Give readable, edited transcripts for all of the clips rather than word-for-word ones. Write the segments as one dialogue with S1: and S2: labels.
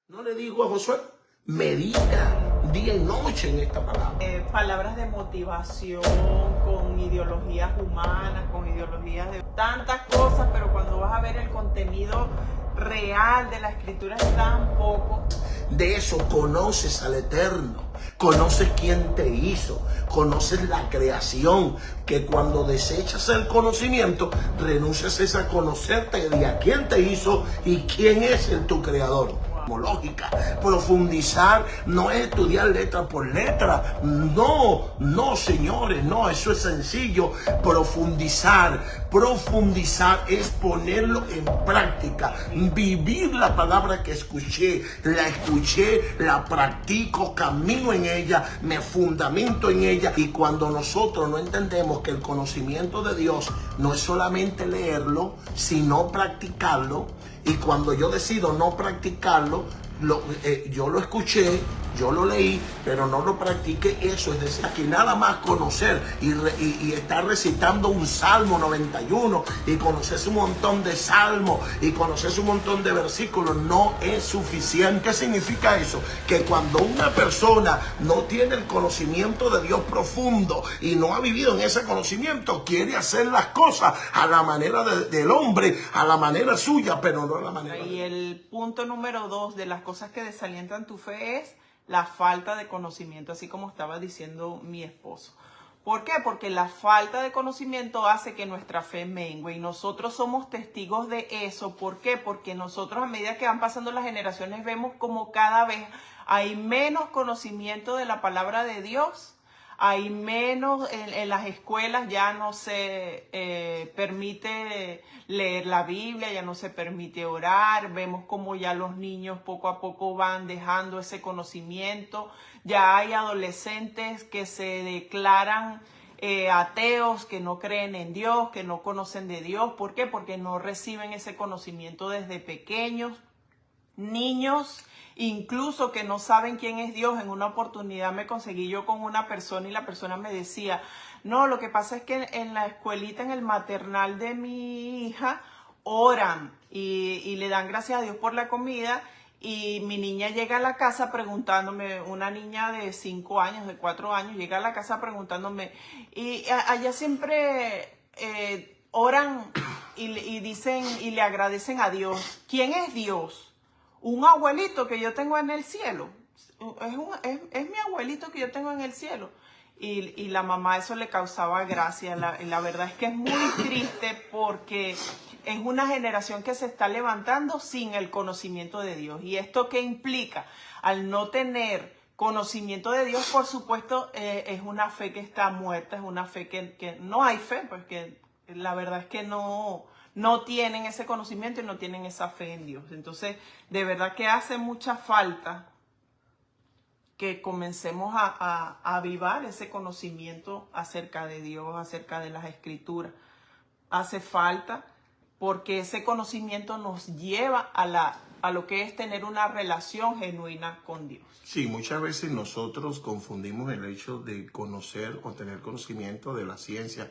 S1: No le digo a Josué, medita día y noche en esta palabra.
S2: Palabras de motivación, con ideologías humanas, con ideologías de tantas cosas, pero cuando vas a ver el contenido real de la escritura es tan poco.
S1: De eso conoces al Eterno, conoces quién te hizo, conoces la creación, que cuando desechas el conocimiento, renuncias a conocerte de a quién te hizo y quién es tu creador. Lógica, profundizar no es estudiar letra por letra, no señores, no, eso es sencillo. Profundizar es ponerlo en práctica, vivir la palabra que escuché, la practico, camino en ella, me fundamento en ella. Y cuando nosotros no entendemos que el conocimiento de Dios no es solamente leerlo, sino practicarlo, y cuando yo decido no practicarlo, yo lo escuché, yo lo leí, pero no lo practiqué. Eso es decir, que nada más conocer y estar recitando un Salmo 91 y conocerse un montón de salmos y conocerse un montón de versículos no es suficiente. ¿Qué significa eso? Que cuando una persona no tiene el conocimiento de Dios profundo y no ha vivido en ese conocimiento, quiere hacer las cosas a la manera del hombre, a la manera suya, pero no a la manera de Dios.
S2: Y el punto número 2 de las cosas que desalientan tu fe es la falta de conocimiento, así como estaba diciendo mi esposo. ¿Por qué? Porque la falta de conocimiento hace que nuestra fe mengue y nosotros somos testigos de eso. ¿Por qué? Porque nosotros a medida que van pasando las generaciones vemos como cada vez hay menos conocimiento de la palabra de Dios. Hay menos, en las escuelas ya no se permite leer la Biblia, ya no se permite orar. Vemos como ya los niños poco a poco van dejando ese conocimiento. Ya hay adolescentes que se declaran ateos, que no creen en Dios, que no conocen de Dios. ¿Por qué? Porque no reciben ese conocimiento desde pequeños. Niños incluso que no saben quién es Dios. En una oportunidad me conseguí yo con una persona y la persona me decía, no, lo que pasa es que en la escuelita, en el maternal de mi hija, oran y le dan gracias a Dios por la comida. Y mi niña llega a la casa preguntándome, una niña de 5 años, de 4 años, llega a la casa preguntándome, y allá siempre oran y dicen y le agradecen a Dios. ¿Quién es Dios? Un abuelito que yo tengo en el cielo. Es mi abuelito que yo tengo en el cielo. Y la mamá eso le causaba gracia. La verdad es que es muy triste porque es una generación que se está levantando sin el conocimiento de Dios. ¿Y esto qué implica? Al no tener conocimiento de Dios, por supuesto, es una fe que está muerta, es una fe que no hay fe, porque la verdad es que no tienen ese conocimiento y no tienen esa fe en Dios. Entonces, de verdad que hace mucha falta que comencemos a avivar ese conocimiento acerca de Dios, acerca de las Escrituras. Hace falta porque ese conocimiento nos lleva a lo que es tener una relación genuina con Dios.
S1: Sí, muchas veces nosotros confundimos el hecho de conocer o tener conocimiento de la ciencia.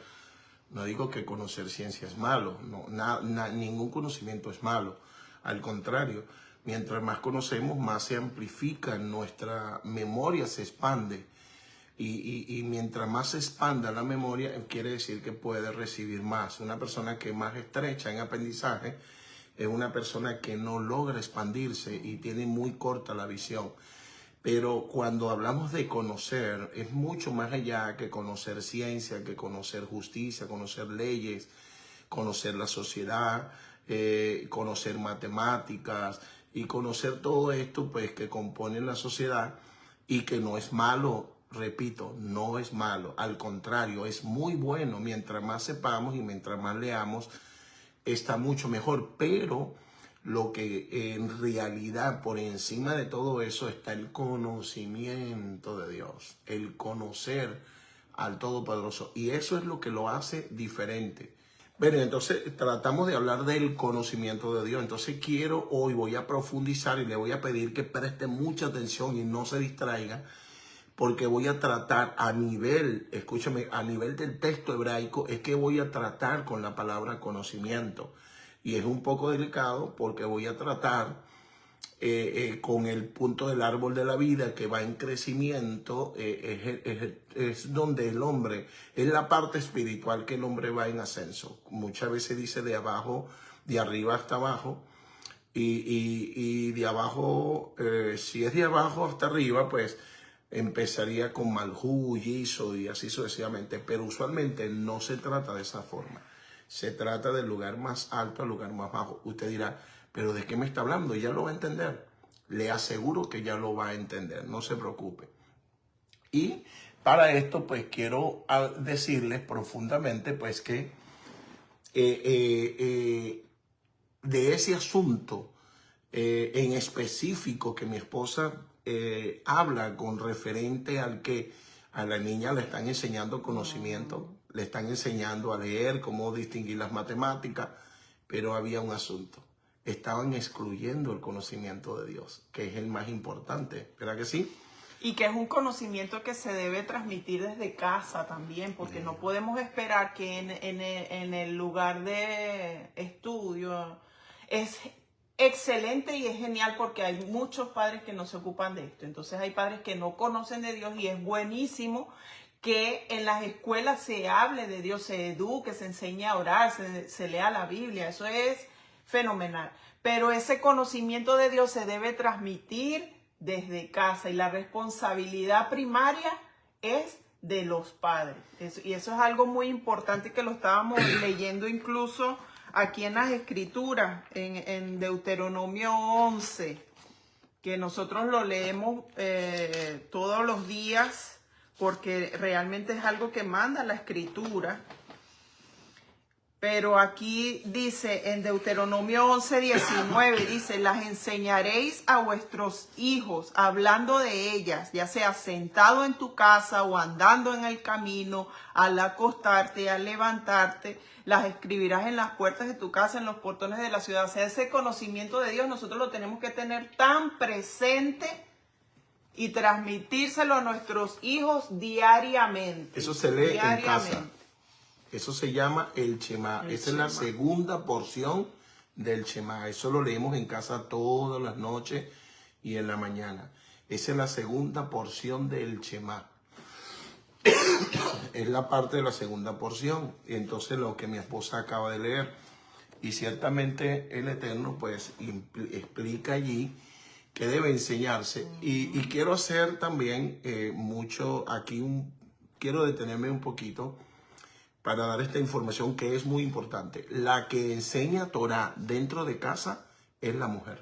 S1: No digo que conocer ciencia es malo, no, ningún conocimiento es malo. Al contrario, mientras más conocemos, más se amplifica, nuestra memoria se expande. Y mientras más se expanda la memoria, quiere decir que puede recibir más. Una persona que es más estrecha en aprendizaje es una persona que no logra expandirse y tiene muy corta la visión. Pero cuando hablamos de conocer, es mucho más allá que conocer ciencia, que conocer justicia, conocer leyes, conocer la sociedad, conocer matemáticas y conocer todo esto pues que compone la sociedad y que no es malo, repito, no es malo. Al contrario, es muy bueno. Mientras más sepamos y mientras más leamos, está mucho mejor. Pero lo que en realidad por encima de todo eso está el conocimiento de Dios, el conocer al Todopoderoso. Y eso es lo que lo hace diferente. Bueno, entonces tratamos de hablar del conocimiento de Dios. Entonces voy a profundizar y le voy a pedir que preste mucha atención y no se distraiga, porque voy a tratar a nivel, escúchame, a nivel del texto hebraico, es que voy a tratar con la palabra conocimiento. Y es un poco delicado porque voy a tratar con el punto del árbol de la vida que va en crecimiento, es donde el hombre, es la parte espiritual que el hombre va en ascenso. Muchas veces dice de abajo, de arriba hasta abajo, y de abajo, si es de abajo hasta arriba, pues empezaría con Malhú, Yiso y así sucesivamente, pero usualmente no se trata de esa forma. Se trata del lugar más alto al lugar más bajo. Usted dirá, ¿pero de qué me está hablando? Ya lo va a entender. Le aseguro que ya lo va a entender, no se preocupe. Y para esto, pues quiero decirles profundamente, pues que de ese asunto en específico que mi esposa habla con referente al que a la niña le están enseñando conocimiento, le están enseñando a leer, cómo distinguir las matemáticas, pero había un asunto. Estaban excluyendo el conocimiento de Dios, que es el más importante, ¿verdad que sí?
S2: Y que es un conocimiento que se debe transmitir desde casa también, porque no podemos esperar que en el lugar de estudio es excelente y es genial porque hay muchos padres que no se ocupan de esto. Entonces hay padres que no conocen de Dios y es buenísimo que en las escuelas se hable de Dios, se eduque, se enseñe a orar, se lea la Biblia. Eso es fenomenal. Pero ese conocimiento de Dios se debe transmitir desde casa y la responsabilidad primaria es de los padres. Y eso es algo muy importante que lo estábamos leyendo incluso aquí en las Escrituras, en Deuteronomio 11, que nosotros lo leemos todos los días porque realmente es algo que manda la Escritura. Pero aquí dice en Deuteronomio 11:19, dice, las enseñaréis a vuestros hijos, hablando de ellas, ya sea sentado en tu casa o andando en el camino, al acostarte, al levantarte, las escribirás en las puertas de tu casa, en los portones de la ciudad. O sea, ese conocimiento de Dios nosotros lo tenemos que tener tan presente y transmitírselo a nuestros hijos diariamente.
S1: Eso se lee en casa. Eso se llama el Shema. Esa es la segunda porción del Shema. Eso lo leemos en casa todas las noches y en la mañana. Esa es la segunda porción del Shema. Es la parte de la segunda porción. Y entonces lo que mi esposa acaba de leer. Y ciertamente el Eterno pues explica allí que debe enseñarse. Y quiero hacer también mucho aquí, quiero detenerme un poquito para dar esta información que es muy importante. La que enseña Torah dentro de casa es la mujer.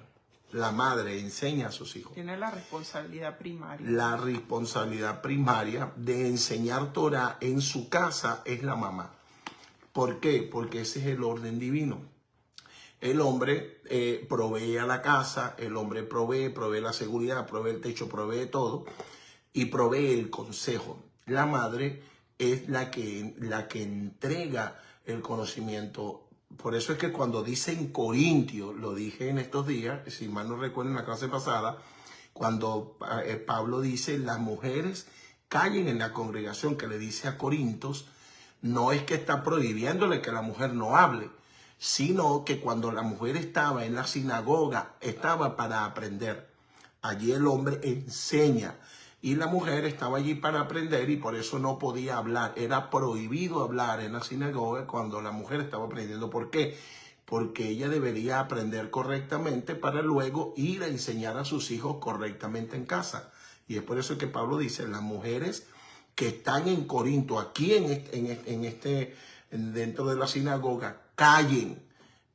S1: La madre enseña a sus hijos.
S2: Tiene la responsabilidad primaria.
S1: La responsabilidad primaria de enseñar Torah en su casa es la mamá. ¿Por qué? Porque ese es el orden divino. El hombre provee a la casa, el hombre provee la seguridad, provee el techo, provee todo y provee el consejo. La madre es la que entrega el conocimiento. Por eso es que cuando dice en Corintios, lo dije en estos días, si mal no recuerdo en la clase pasada, cuando Pablo dice, las mujeres callen en la congregación, que le dice a Corintios, no es que está prohibiéndole que la mujer no hable, sino que cuando la mujer estaba en la sinagoga, estaba para aprender. Allí el hombre enseña. Y la mujer estaba allí para aprender y por eso no podía hablar. Era prohibido hablar en la sinagoga cuando la mujer estaba aprendiendo. ¿Por qué? Porque ella debería aprender correctamente para luego ir a enseñar a sus hijos correctamente en casa. Y es por eso que Pablo dice, las mujeres que están en Corinto, aquí dentro de la sinagoga, callen.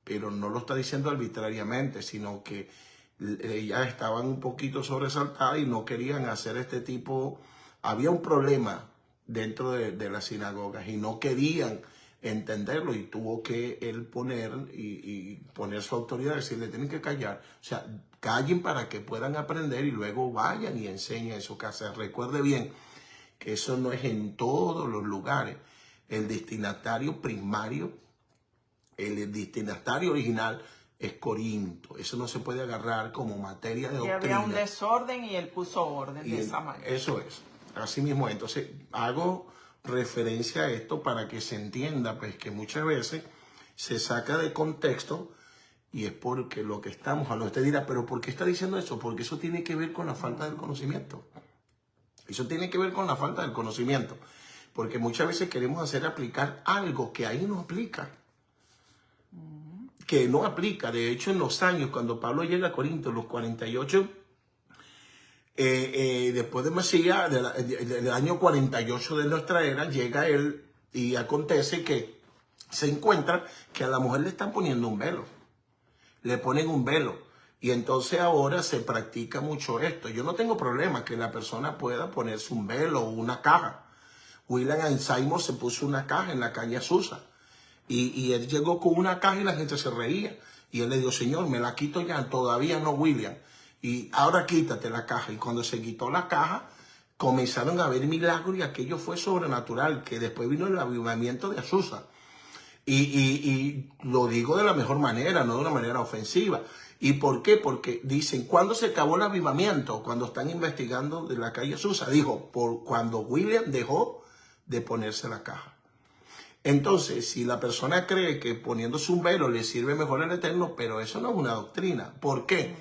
S1: Pero no lo está diciendo arbitrariamente, sino que ellas estaban un poquito sobresaltadas y no querían hacer este tipo. Había un problema dentro de las sinagogas y no querían entenderlo y tuvo que él poner su autoridad, decirle, tienen que callar. O sea, callen para que puedan aprender y luego vayan y enseñen en su casa. Recuerde bien que eso no es en todos los lugares. El destinatario primario, el destinatario original es Corinto. Eso no se puede agarrar como materia de doctrina.
S2: Y había un desorden y él puso orden de esa manera.
S1: Eso es. Así mismo. Entonces, hago referencia a esto para que se entienda pues que muchas veces se saca de contexto Y es porque lo que estamos hablando. Usted dirá, ¿pero por qué está diciendo eso? Porque eso tiene que ver con la falta del conocimiento. Eso tiene que ver con la falta del conocimiento. Porque muchas veces queremos hacer aplicar algo que ahí no aplica. Que no aplica. De hecho, en los años, cuando Pablo llega a Corinto, los 48, después de Mesías, del año 48 de nuestra era, llega él y acontece que se encuentra que a la mujer le están poniendo un velo. Le ponen un velo. Y entonces ahora se practica mucho esto. Yo no tengo problema que la persona pueda ponerse un velo o una caja. William Alzheimer se puso una caja en la calle Azusa. Y él llegó con una caja y la gente se reía. Y él le dijo, Señor, me la quito ya. Todavía no, William. Y ahora quítate la caja. Y cuando se quitó la caja, comenzaron a haber milagros y aquello fue sobrenatural. Que después vino el avivamiento de Azusa. Y lo digo de la mejor manera, no de una manera ofensiva. ¿Y por qué? Porque dicen, ¿cuándo se acabó el avivamiento? Cuando están investigando de la calle Azusa. Dijo, cuando William dejó de ponerse la caja. Entonces, si la persona cree que poniéndose un velo le sirve mejor al Eterno, pero eso no es una doctrina. ¿Por qué?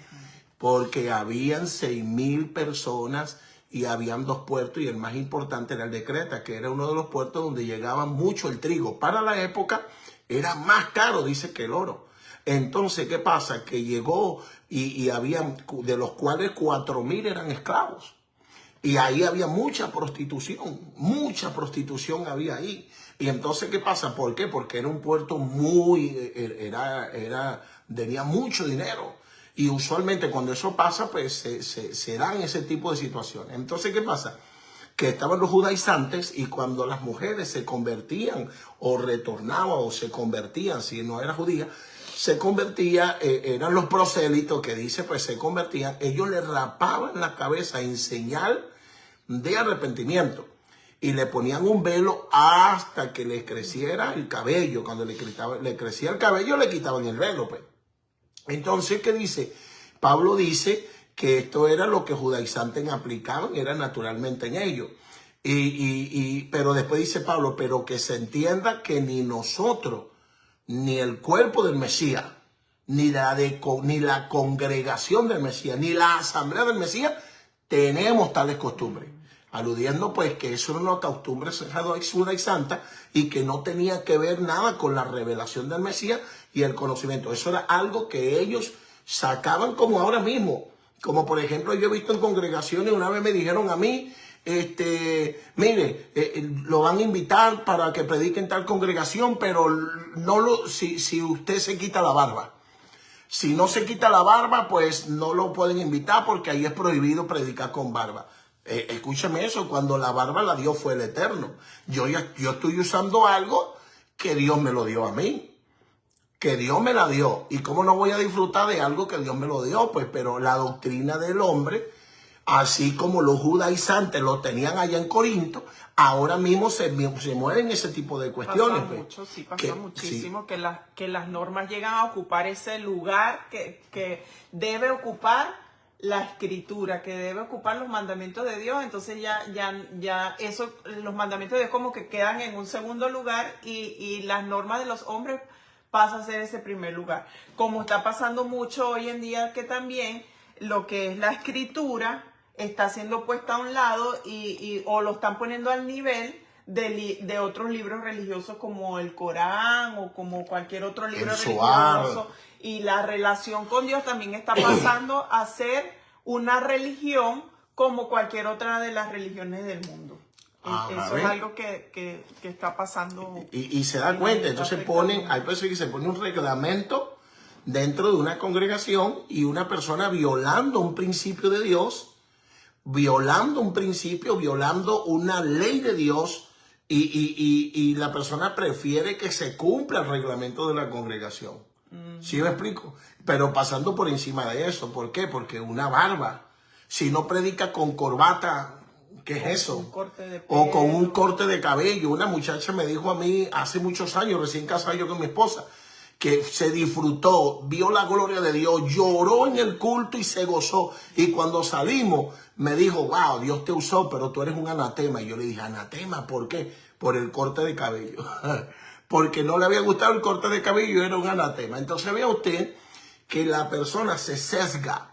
S1: Porque habían 6,000 personas y habían 2 puertos y el más importante era el de Creta, que era uno de los puertos donde llegaba mucho el trigo. Para la época era más caro, dice, que el oro. Entonces, ¿qué pasa? Que llegó y habían, de los cuales 4,000 eran esclavos. Y ahí había mucha prostitución había ahí. Y entonces, ¿qué pasa? ¿Por qué? Porque era un puerto tenía mucho dinero. Y usualmente cuando eso pasa, pues se dan ese tipo de situaciones. Entonces, ¿qué pasa? Que estaban los judaizantes y cuando las mujeres se convertían o retornaban o se convertían, si no era judía, se convertía, eran los prosélitos que dice, pues se convertían, ellos le rapaban la cabeza en señal de arrepentimiento y le ponían un velo hasta que les creciera el cabello. Cuando le crecía el cabello, le quitaban el velo, pues. Entonces, ¿qué dice? Pablo dice que esto era lo que judaizantes aplicaban, era naturalmente en ellos. Pero después dice Pablo, pero que se entienda que ni nosotros, ni el cuerpo del Mesías, ni la congregación del Mesías, ni la asamblea del Mesías, tenemos tales costumbres. Aludiendo pues que eso era una costumbre judaizante y que no tenía que ver nada con la revelación del Mesías y el conocimiento. Eso era algo que ellos sacaban como ahora mismo. Como por ejemplo yo he visto en congregaciones, una vez me dijeron a mí, mire, lo van a invitar para que predique en tal congregación, pero si usted se quita la barba. Si no se quita la barba, pues no lo pueden invitar porque ahí es prohibido predicar con barba. Escúchame eso, cuando la barba la dio fue el Eterno. Yo estoy usando algo que Dios me lo dio a mí. Que Dios me la dio. ¿Y cómo no voy a disfrutar de algo que Dios me lo dio? Pues, pero la doctrina del hombre, así como los judaizantes lo tenían allá en Corinto, ahora mismo se mueven ese tipo de cuestiones.
S2: Pasa mucho, sí, pasa muchísimo sí. que las normas llegan a ocupar ese lugar que debe ocupar la escritura, que debe ocupar los mandamientos de Dios. Entonces ya eso, los mandamientos de Dios como que quedan en un segundo lugar y las normas de los hombres pasa a ser ese primer lugar. Como está pasando mucho hoy en día, que también lo que es la escritura está siendo puesta a un lado o lo están poniendo al nivel de otros libros religiosos como el Corán o como cualquier otro libro religioso. Y la relación con Dios también está pasando a ser una religión como cualquier otra de las religiones del mundo. Eso es algo que está pasando.
S1: Y se da cuenta, entonces hay personas que se pone un reglamento dentro de una congregación y una persona violando un principio de Dios, violando una ley de Dios y la persona prefiere que se cumpla el reglamento de la congregación. ¿Sí me explico? Pero pasando por encima de eso. ¿Por qué? Porque una barba, si no predica con corbata, ¿qué es eso? O con un corte de cabello. Una muchacha me dijo a mí hace muchos años, recién casado yo con mi esposa, que se disfrutó, vio la gloria de Dios, lloró en el culto y se gozó. Y cuando salimos, me dijo, wow, Dios te usó, pero tú eres un anatema. Y yo le dije, ¿anatema? ¿Por qué? Por el corte de cabello. Porque no le había gustado el corte de cabello y era un anatema. Entonces vea usted que la persona se sesga.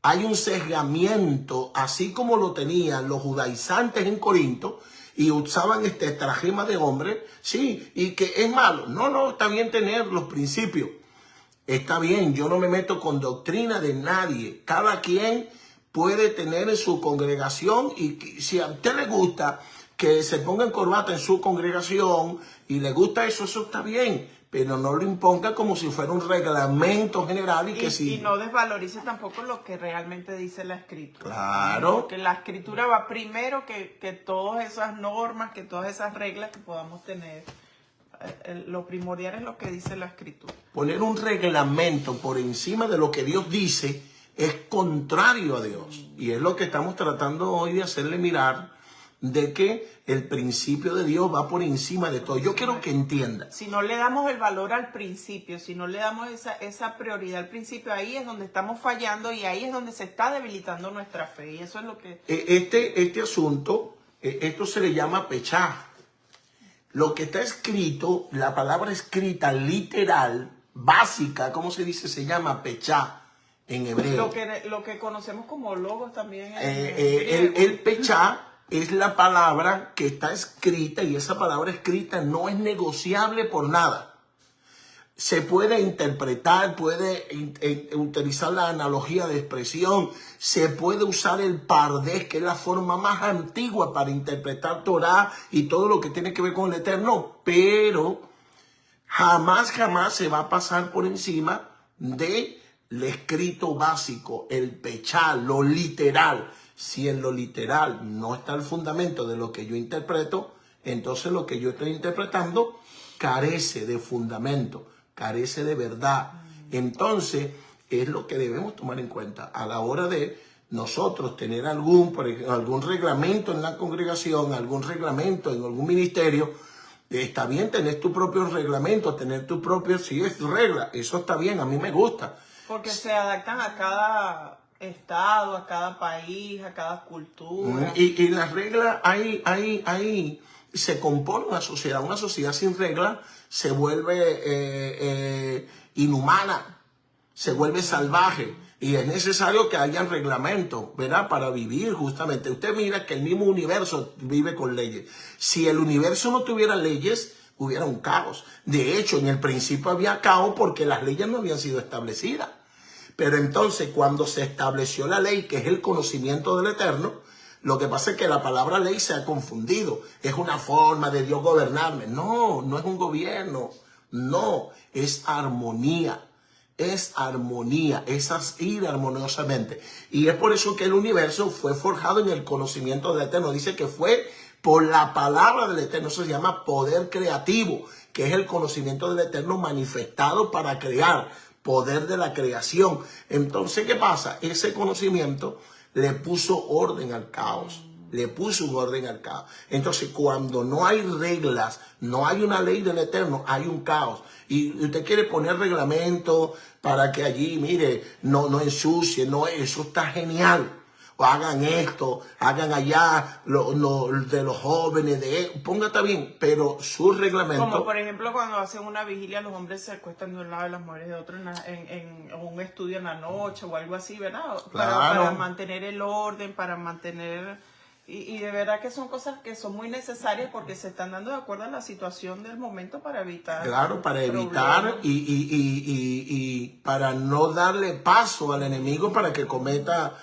S1: Hay un sesgamiento, así como lo tenían los judaizantes en Corinto, y usaban este estragema de hombre, sí, y que es malo. No, no, está bien tener los principios. Está bien, yo no me meto con doctrina de nadie. Cada quien puede tener en su congregación, y si a usted le gusta que se ponga en corbata en su congregación y le gusta eso, eso está bien. Pero no lo imponga como si fuera un reglamento general
S2: y no desvalorice tampoco lo que realmente dice la Escritura.
S1: Claro.
S2: Porque la Escritura va primero que todas esas normas, que todas esas reglas que podamos tener. Lo primordial es lo que dice la Escritura.
S1: Poner un reglamento por encima de lo que Dios dice es contrario a Dios. Y es lo que estamos tratando hoy de hacerle mirar, de que el principio de Dios va por encima de todo. Yo quiero que entienda.
S2: Si no le damos el valor al principio, si no le damos esa prioridad al principio, ahí es donde estamos fallando y ahí es donde se está debilitando nuestra fe. Y eso es lo que...
S1: Este asunto, esto se le llama pechá. Lo que está escrito, la palabra escrita literal, básica, ¿cómo se dice? Se llama pechá en hebreo.
S2: Lo que conocemos como logos también.
S1: El pechá es la palabra que está escrita, y esa palabra escrita no es negociable por nada. Se puede interpretar, puede utilizar la analogía de expresión, se puede usar el pardés, que es la forma más antigua para interpretar Torah y todo lo que tiene que ver con el Eterno, pero jamás se va a pasar por encima del escrito básico, el pechá, lo literal. Si en lo literal no está el fundamento de lo que yo interpreto, entonces lo que yo estoy interpretando carece de fundamento, carece de verdad. Entonces es lo que debemos tomar en cuenta a la hora de nosotros tener algún reglamento en la congregación, algún reglamento en algún ministerio. Está bien tener tu propio reglamento, tener tu propio, si es regla, eso está bien, a mí me gusta.
S2: Porque se adaptan a cada estado, a cada país, a cada cultura.
S1: Y las reglas, ahí se compone una sociedad sin reglas se vuelve inhumana, se vuelve salvaje, y es necesario que hayan reglamentos, ¿verdad? Para vivir justamente. Usted mira que el mismo universo vive con leyes. Si el universo no tuviera leyes, hubiera un caos. De hecho, en el principio había caos porque las leyes no habían sido establecidas. Pero entonces, cuando se estableció la ley, que es el conocimiento del Eterno, lo que pasa es que la palabra ley se ha confundido. Es una forma de Dios gobernarme. No, no es un gobierno. No, es armonía. Es armonía, es ir armoniosamente. Y es por eso que el universo fue forjado en el conocimiento del Eterno. Dice que fue por la palabra del Eterno. Eso se llama poder creativo, que es el conocimiento del Eterno manifestado para crear. Poder de la creación. Entonces, ¿qué pasa? Ese conocimiento le puso orden al caos. Le puso un orden al caos. Entonces, cuando no hay reglas, no hay una ley del Eterno, hay un caos. Y usted quiere poner reglamento para que allí, mire, no ensucie, no, eso está genial. O hagan esto, hagan allá, de los jóvenes, póngate bien, pero su reglamento.
S2: Como por ejemplo cuando hacen una vigilia, los hombres se acuestan de un lado y las mujeres de otro en un estudio en la noche o algo así, ¿verdad?
S1: Claro.
S2: Para mantener el orden, para mantener... Y de verdad que son cosas que son muy necesarias porque se están dando de acuerdo a la situación del momento para evitar.
S1: Claro, para evitar y para no darle paso al enemigo para que cometa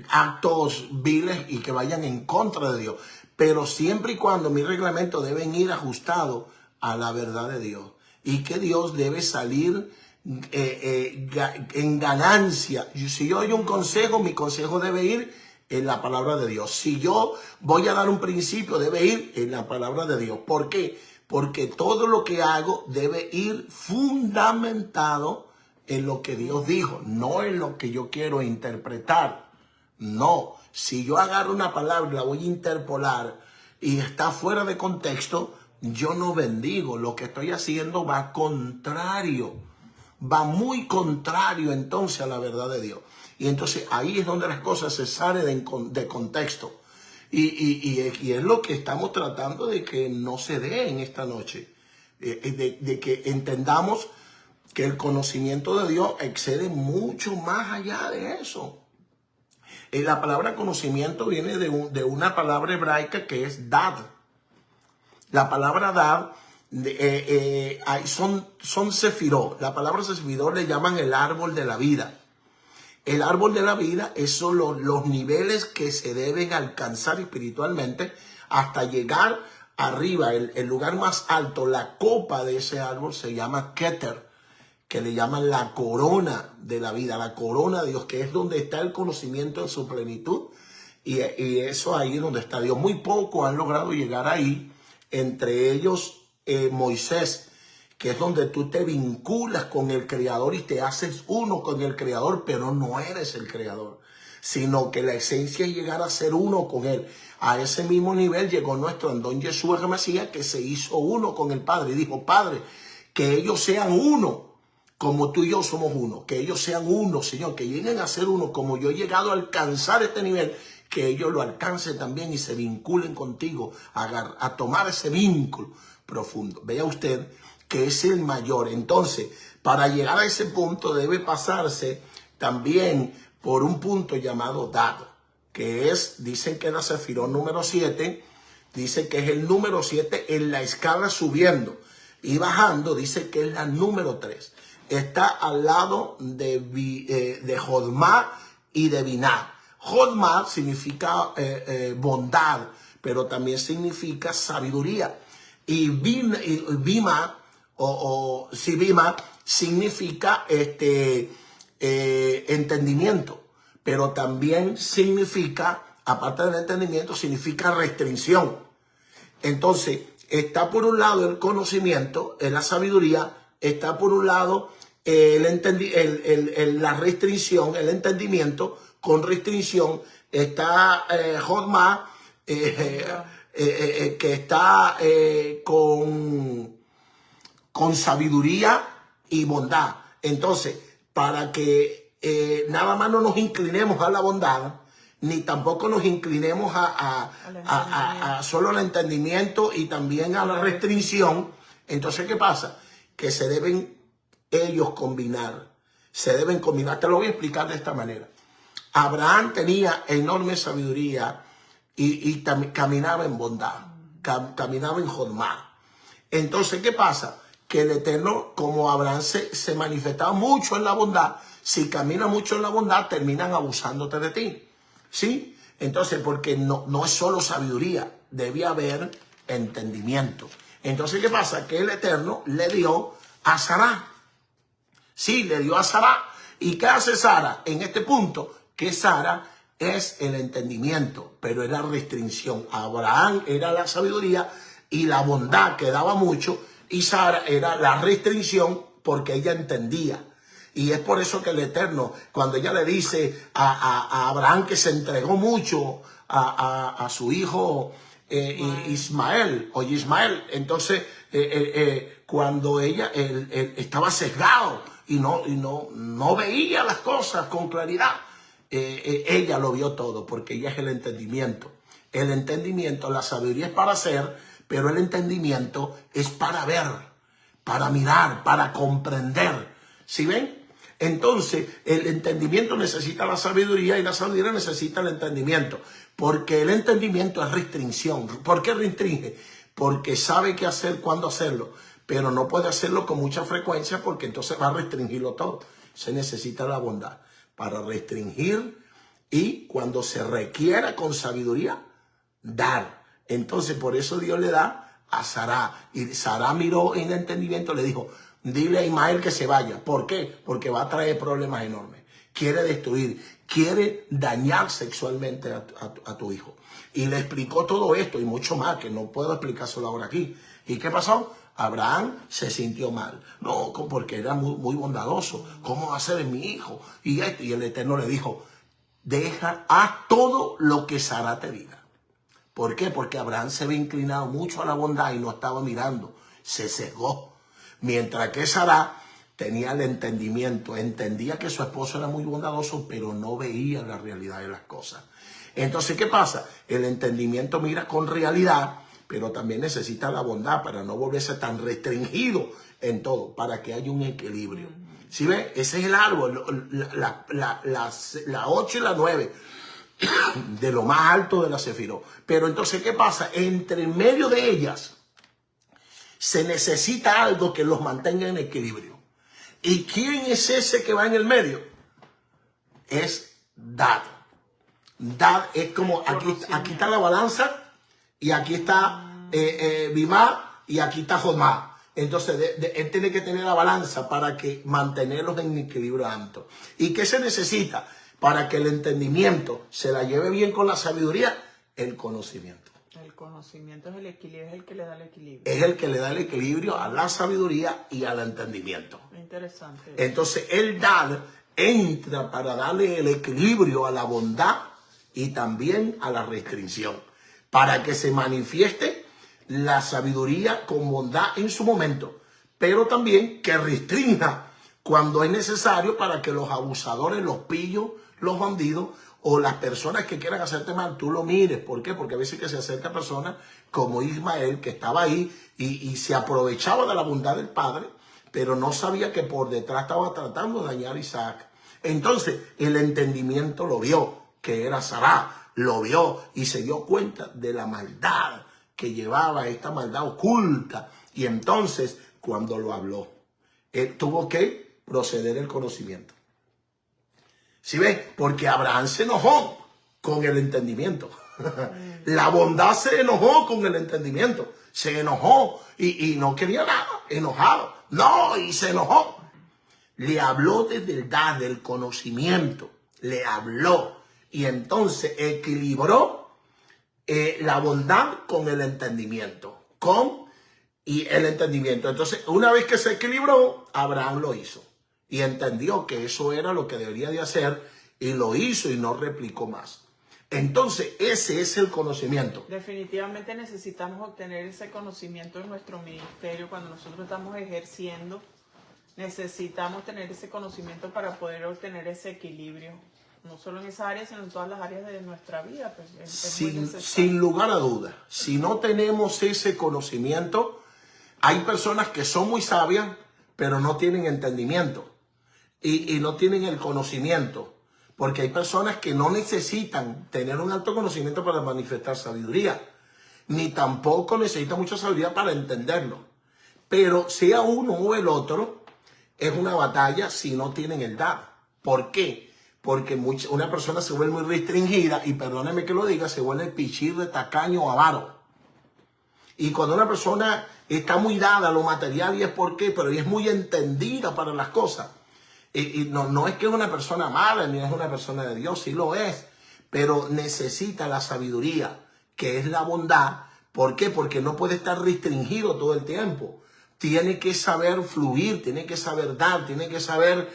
S1: actos viles y que vayan en contra de Dios. Pero siempre y cuando mis reglamentos deben ir ajustados a la verdad de Dios. Y que Dios debe salir en ganancia. Si yo doy un consejo, mi consejo debe ir en la palabra de Dios. Si yo voy a dar un principio, debe ir en la palabra de Dios. ¿Por qué? Porque todo lo que hago debe ir fundamentado en lo que Dios dijo, no en lo que yo quiero interpretar. No, si yo agarro una palabra y la voy a interpolar y está fuera de contexto, yo no bendigo. Lo que estoy haciendo va contrario, va muy contrario entonces a la verdad de Dios. Y entonces ahí es donde las cosas se salen de contexto. Y es lo que estamos tratando de que no se dé en esta noche. De que entendamos que el conocimiento de Dios excede mucho más allá de eso. La palabra conocimiento viene de una palabra hebraica que es dad. La palabra dad son sefirot. La palabra sefirot le llaman el árbol de la vida. El árbol de la vida son los niveles que se deben alcanzar espiritualmente hasta llegar arriba. El lugar más alto, la copa de ese árbol se llama Keter, que le llaman la corona de la vida, la corona de Dios, que es donde está el conocimiento en su plenitud. Y eso ahí es donde está Dios. Muy pocos han logrado llegar ahí, entre ellos Moisés, que es donde tú te vinculas con el Creador y te haces uno con el Creador, pero no eres el Creador, sino que la esencia es llegar a ser uno con Él. A ese mismo nivel llegó nuestro Adón Yeshua Mesías, que se hizo uno con el Padre y dijo: Padre, que ellos sean uno, como tú y yo somos uno, que ellos sean uno, Señor, que lleguen a ser uno, como yo he llegado a alcanzar este nivel, que ellos lo alcancen también y se vinculen contigo, a tomar ese vínculo profundo. Vea usted que es el mayor. Entonces, para llegar a ese punto debe pasarse también por un punto llamado dado, que es, dicen que es la sefirot número 7, dice que es el número 7 en la escala subiendo y bajando, dice que es la número 3. Está al lado de Jodmá y de Biná. Jodmá significa bondad, pero también significa sabiduría. Y Bima, Bima significa entendimiento, pero también significa, aparte del entendimiento, significa restricción. Entonces, está por un lado el conocimiento, la sabiduría, está por un lado la restricción, el entendimiento con restricción, está Jodmá, que está con sabiduría y bondad. Entonces, para que nada más no nos inclinemos a la bondad, ni tampoco nos inclinemos a solo al entendimiento y también a la restricción, entonces, ¿qué pasa? Que se deben ellos combinar. Se deben combinar. Te lo voy a explicar de esta manera. Abraham tenía enorme sabiduría y caminaba en bondad, caminaba en Jodmá. Entonces, ¿qué pasa? Que el Eterno, como Abraham se manifestaba mucho en la bondad, si camina mucho en la bondad, terminan abusándote de ti. ¿Sí? Entonces, porque no es solo sabiduría, debe haber entendimiento. Entonces, ¿qué pasa? Que el Eterno le dio a Sara. Sí, le dio a Sara. ¿Y qué hace Sara en este punto? Que Sara es el entendimiento, pero es la restricción. Abraham era la sabiduría y la bondad que daba mucho, y Sara era la restricción porque ella entendía. Y es por eso que el Eterno, cuando ella le dice a Abraham que se entregó mucho a su hijo Ismael, entonces cuando él estaba sesgado y no veía las cosas con claridad, ella lo vio todo, porque ella es el entendimiento. El entendimiento, la sabiduría es para hacer, pero el entendimiento es para ver, para mirar, para comprender. ¿Sí ven? Entonces, el entendimiento necesita la sabiduría y la sabiduría necesita el entendimiento, porque el entendimiento es restricción. ¿Por qué restringe? Porque sabe qué hacer, cuándo hacerlo, pero no puede hacerlo con mucha frecuencia porque entonces va a restringirlo todo. Se necesita la bondad para restringir y cuando se requiera con sabiduría, dar. Entonces, por eso Dios le da a Sara. Y Sara miró en el entendimiento, le dijo: dile a Ismael que se vaya. ¿Por qué? Porque va a traer problemas enormes. Quiere destruir, quiere dañar sexualmente a tu hijo. Y le explicó todo esto y mucho más, que no puedo explicárselo ahora aquí. ¿Y qué pasó? Abraham se sintió mal. No, porque era muy bondadoso. ¿Cómo va a ser mi hijo? Y el Eterno le dijo: haz todo lo que Sara te diga. ¿Por qué? Porque Abraham se había inclinado mucho a la bondad y no estaba mirando. Se cegó. Mientras que Sara tenía el entendimiento, entendía que su esposo era muy bondadoso, pero no veía la realidad de las cosas. Entonces, ¿qué pasa? El entendimiento mira con realidad, pero también necesita la bondad para no volverse tan restringido en todo, para que haya un equilibrio. ¿Sí ves? Ese es el árbol, la 8 y la 9, de lo más alto de la Sefirot. Pero entonces, ¿qué pasa? Entre medio de ellas se necesita algo que los mantenga en equilibrio. ¿Y quién es ese que va en el medio? Es Dad. Dad es como, aquí está la balanza, y aquí está Bimá, y aquí está Jodmá. Entonces, él tiene que tener la balanza para que mantenerlos en equilibrio alto. ¿Y qué se necesita? Para que el entendimiento se la lleve bien con la sabiduría, el conocimiento.
S2: El conocimiento es el equilibrio, es el que le da el equilibrio.
S1: Es el que le da el equilibrio a la sabiduría y al entendimiento.
S2: Interesante.
S1: Entonces, el Dad entra para darle el equilibrio a la bondad y también a la restricción, para que se manifieste la sabiduría con bondad en su momento, pero también que restrinja cuando es necesario para que los abusadores, los pillos, los bandidos o las personas que quieran hacerte mal, tú lo mires. ¿Por qué? Porque a veces que se acerca a personas como Ismael, que estaba ahí y se aprovechaba de la bondad del padre, pero no sabía que por detrás estaba tratando de dañar a Isaac. Entonces, el entendimiento lo vio, que era Sará, lo vio y se dio cuenta de la maldad que llevaba, esta maldad oculta. Y entonces, cuando lo habló, él tuvo que proceder el conocimiento. ¿Sí ves? Porque Abraham se enojó con el entendimiento. La bondad se enojó con el entendimiento. Se enojó y no quería nada, enojado. No, y se enojó. Le habló desde el dar, del conocimiento. Le habló. Y entonces equilibró la bondad con el entendimiento. Y el entendimiento. Entonces, una vez que se equilibró, Abraham lo hizo. Y entendió que eso era lo que debería de hacer. Y lo hizo y no replicó más. Entonces, ese es el conocimiento.
S2: Definitivamente necesitamos obtener ese conocimiento en nuestro ministerio cuando nosotros estamos ejerciendo. Necesitamos tener ese conocimiento para poder obtener ese equilibrio, no solo en esa área, sino en todas las áreas de nuestra vida. Pues
S1: sin lugar a dudas, si no tenemos ese conocimiento, hay personas que son muy sabias, pero no tienen entendimiento y no tienen el conocimiento. Porque hay personas que no necesitan tener un alto conocimiento para manifestar sabiduría, ni tampoco necesitan mucha sabiduría para entenderlo. Pero sea uno o el otro, es una batalla si no tienen el dar. ¿Por qué? Porque una persona se vuelve muy restringida, y perdónenme que lo diga, se vuelve pichirre, tacaño o avaro. Y cuando una persona está muy dada a lo material, y es por qué, pero es muy entendida para las cosas. Y no es que es una persona mala, ni es una persona de Dios, sí lo es, pero necesita la sabiduría, que es la bondad. ¿Por qué? Porque no puede estar restringido todo el tiempo. Tiene que saber fluir, tiene que saber dar, tiene que saber,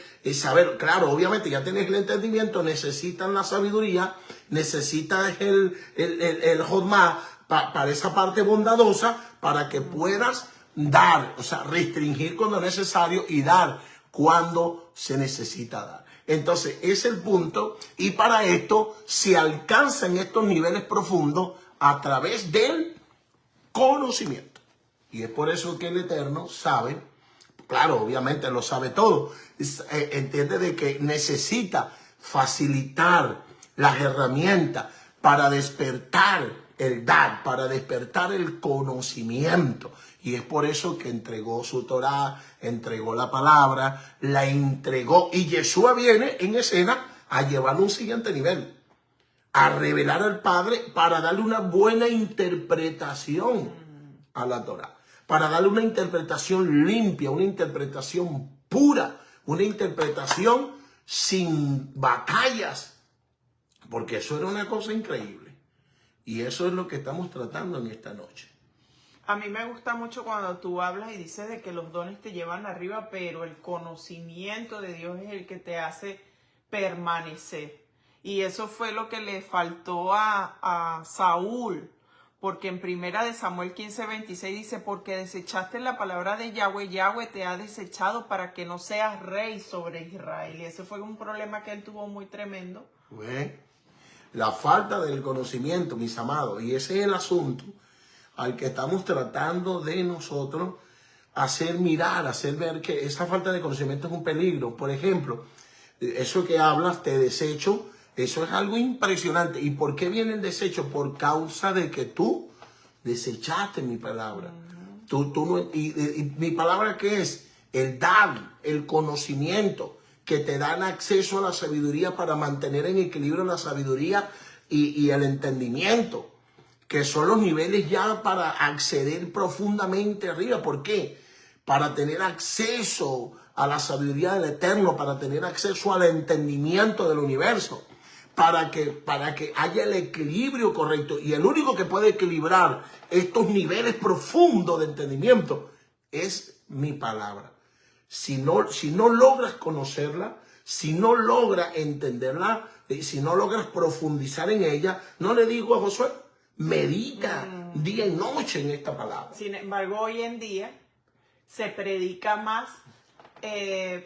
S1: claro, obviamente ya tienes el entendimiento, necesitan la sabiduría, necesitas el Jodmá para esa parte bondadosa, para que puedas dar, o sea, restringir cuando es necesario y dar cuando se necesita dar. Entonces, es el punto, y para esto se alcanzan estos niveles profundos a través del conocimiento. Y es por eso que el Eterno sabe, claro, obviamente lo sabe todo, entiende de que necesita facilitar las herramientas para despertar el dar, para despertar el conocimiento. Y es por eso que entregó su Torá, entregó la palabra, la entregó. Y Yeshua viene en escena a llevarlo a un siguiente nivel, a revelar al Padre para darle una buena interpretación a la Torá, para darle una interpretación limpia, una interpretación pura, una interpretación sin batallas, porque eso era una cosa increíble. Y eso es lo que estamos tratando en esta noche.
S2: A mí me gusta mucho cuando tú hablas y dices de que los dones te llevan arriba, pero el conocimiento de Dios es el que te hace permanecer. Y eso fue lo que le faltó a Saúl, porque en primera de Samuel 15:26 dice, porque desechaste la palabra de Yahweh, Yahweh te ha desechado para que no seas rey sobre Israel. Y ese fue un problema que él tuvo muy tremendo.
S1: La falta del conocimiento, mis amados, y ese es el asunto al que estamos tratando de nosotros hacer mirar, hacer ver que esta falta de conocimiento es un peligro. Por ejemplo, eso que hablas de desecho, eso es algo impresionante. ¿Y por qué viene el desecho? Por causa de que tú desechaste mi palabra. Y mi palabra, ¿qué es? El dar, el conocimiento, que te dan acceso a la sabiduría para mantener en equilibrio la sabiduría y el entendimiento, que son los niveles ya para acceder profundamente arriba. ¿Por qué? Para tener acceso a la sabiduría del Eterno, para tener acceso al entendimiento del universo, para que haya el equilibrio correcto. Y el único que puede equilibrar estos niveles profundos de entendimiento es mi palabra. Si no logras conocerla, si no logras entenderla, si no logras profundizar en ella, no le digo a Josué, medita día y noche en esta palabra.
S2: Sin embargo, hoy en día se predica más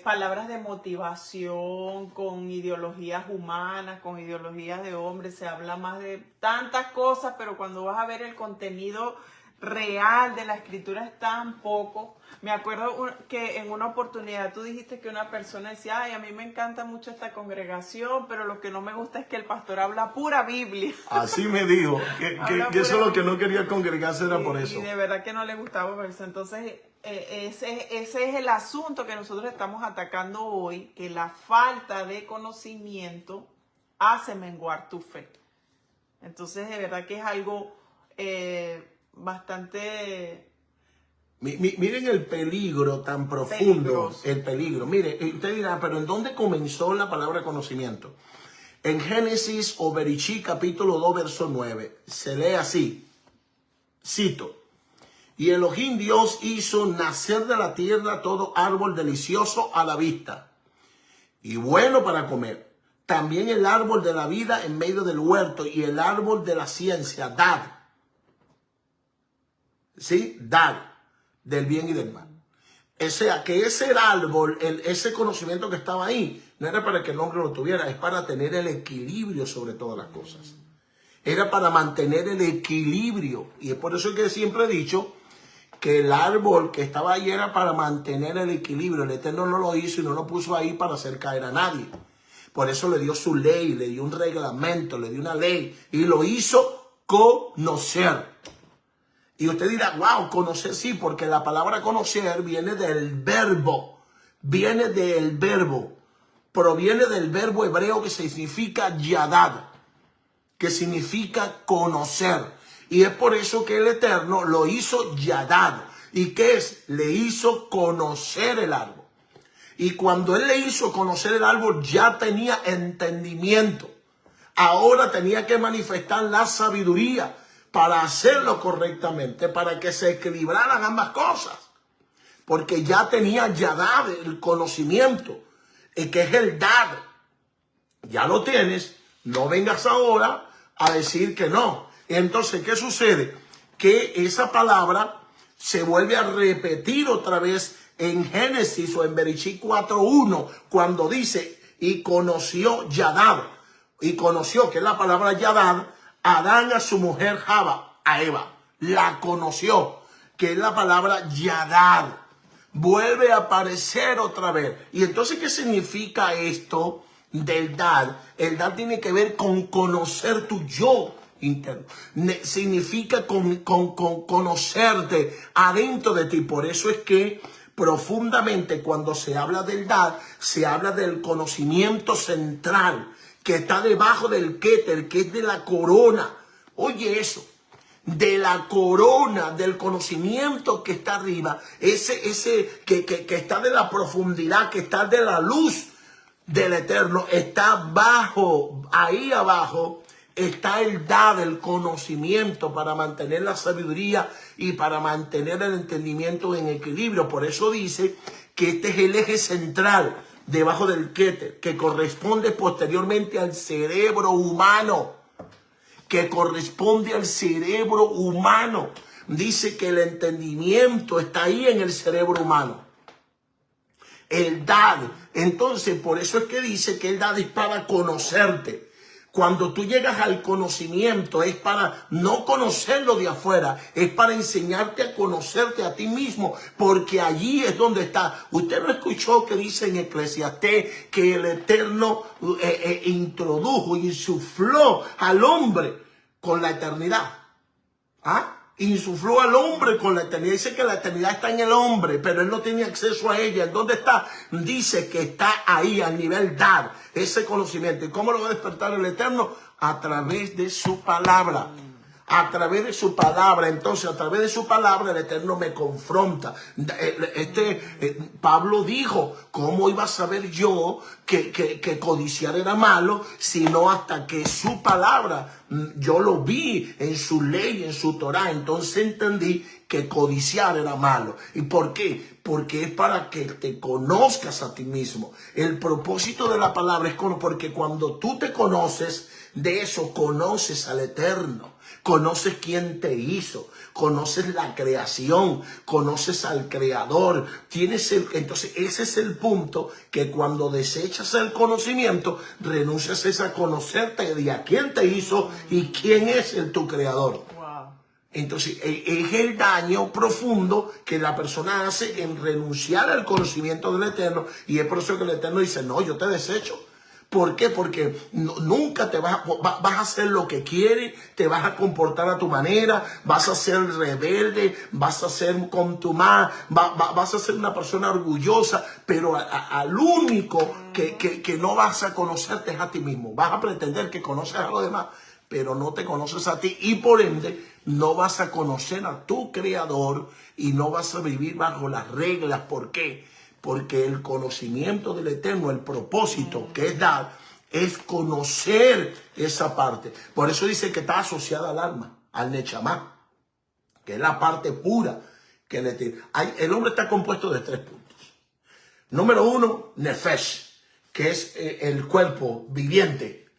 S2: palabras de motivación con ideologías humanas, con ideologías de hombres. Se habla más de tantas cosas, pero cuando vas a ver el contenido real de la escritura es tan poco. Me acuerdo que en una oportunidad tú dijiste que una persona decía, ay, a mí me encanta mucho esta congregación, pero lo que no me gusta es que el pastor habla pura Biblia.
S1: Así me dijo, que eso es lo que no quería congregarse, era por eso.
S2: Y de verdad que no le gustaba eso. Entonces, ese es el asunto que nosotros estamos atacando hoy, que la falta de conocimiento hace menguar tu fe. Entonces, de verdad que es algo bastante...
S1: Miren el peligro tan profundo, peligroso. El peligro. Mire, usted dirá, pero ¿en dónde comenzó la palabra conocimiento? En Génesis o Bereshit capítulo 2 verso 9, se lee así, cito, y Elohim Dios hizo nacer de la tierra todo árbol delicioso a la vista y bueno para comer, también el árbol de la vida en medio del huerto y el árbol de la ciencia, Dad, ¿sí? Dad, del bien y del mal. O sea, que ese árbol, ese conocimiento que estaba ahí, no era para que el hombre lo tuviera, es para tener el equilibrio sobre todas las cosas. Era para mantener el equilibrio. Y es por eso que siempre he dicho que el árbol que estaba ahí era para mantener el equilibrio. El Eterno no lo hizo y no lo puso ahí para hacer caer a nadie. Por eso le dio su ley, le dio un reglamento, le dio una ley y lo hizo conocer. Y usted dirá, wow, conocer sí, porque la palabra conocer viene del verbo, proviene del verbo hebreo que significa yadad, que significa conocer. Y es por eso que el Eterno lo hizo yadad. ¿Y qué es? Le hizo conocer el árbol. Y cuando Él le hizo conocer el árbol, ya tenía entendimiento. Ahora tenía que manifestar la sabiduría para hacerlo correctamente, para que se equilibraran ambas cosas. Porque ya tenía yadad, el conocimiento, que es el dad. Ya lo tienes, no vengas ahora a decir que no. Entonces, ¿qué sucede? Que esa palabra se vuelve a repetir otra vez en Génesis o en Bereshit 4.1, cuando dice, y conoció Yadad, y conoció, que es la palabra Yadad, Adán a su mujer Java, a Eva, la conoció, que es la palabra Yadad. Vuelve a aparecer otra vez. Y entonces, ¿qué significa esto del Dad? El Dad tiene que ver con conocer tu yo interno. Significa con conocerte adentro de ti. Por eso es que profundamente cuando se habla del Dad, se habla del conocimiento central que está debajo del Keter, que es de la corona. Oye eso, de la corona, del conocimiento que está arriba, ese que está de la profundidad, que está de la luz del Eterno, está bajo, ahí abajo está el Dad, el conocimiento para mantener la sabiduría y para mantener el entendimiento en equilibrio. Por eso dice que este es el eje central debajo del Keter, que corresponde posteriormente al cerebro humano, Dice que el entendimiento está ahí en el cerebro humano. El Dad. Entonces, por eso es que dice que el Dad es para conocerte. Cuando tú llegas al conocimiento es para no conocerlo de afuera, es para enseñarte a conocerte a ti mismo, porque allí es donde está. Usted no escuchó que dice en Eclesiastés que el Eterno introdujo, insufló al hombre con la eternidad. ¿Ah? Insufló al hombre con la eternidad. Dice que la eternidad está en el hombre, pero él no tiene acceso a ella. ¿Dónde está? Dice que está ahí, al nivel dar, ese conocimiento. ¿Y cómo lo va a despertar el Eterno? A través de su palabra. A través de su palabra. Entonces, a través de su palabra, el Eterno me confronta. Pablo dijo, ¿cómo iba a saber yo que codiciar era malo? Sino hasta que su palabra, yo lo vi en su ley, en su Torah. Entonces entendí que codiciar era malo. ¿Y por qué? Porque es para que te conozcas a ti mismo. El propósito de la palabra es porque cuando tú te conoces, de eso conoces al Eterno. Conoces quién te hizo, conoces la creación, conoces al Creador. Entonces ese es el punto, que cuando desechas el conocimiento, renuncias a conocerte de a quién te hizo y quién es tu Creador.
S2: Wow.
S1: Entonces es el daño profundo que la persona hace en renunciar al conocimiento del Eterno, y es por eso que el Eterno dice, no, yo te desecho. ¿Por qué? Porque nunca te vas a hacer lo que quieres, te vas a comportar a tu manera, vas a ser rebelde, vas a ser contumaz, vas a ser una persona orgullosa, pero al único que no vas a conocerte es a ti mismo. Vas a pretender que conoces a los demás, pero no te conoces a ti, y por ende no vas a conocer a tu Creador y no vas a vivir bajo las reglas. ¿Por qué? Porque el conocimiento del Eterno, el propósito que es dar, es conocer esa parte. Por eso dice que está asociada al alma, al Nechamá, que es la parte pura que le tiene. El hombre está compuesto de 3 puntos. Número 1, Nefesh, que es el cuerpo viviente,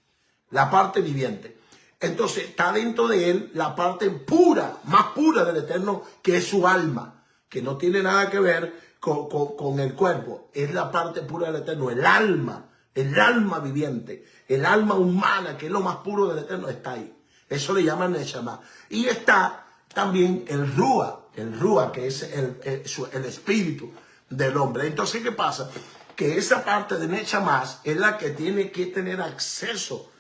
S1: la parte viviente. Entonces está dentro de él la parte pura, más pura del Eterno, que es su alma, que no tiene nada que ver con el cuerpo. Es la parte pura del Eterno, el alma viviente, el alma humana, que es lo más puro del Eterno, está ahí. Eso le llaman Neshama. Y está también el Rúa, que es el espíritu del hombre. Entonces, ¿qué pasa? Que esa parte de Neshama es la que tiene que tener acceso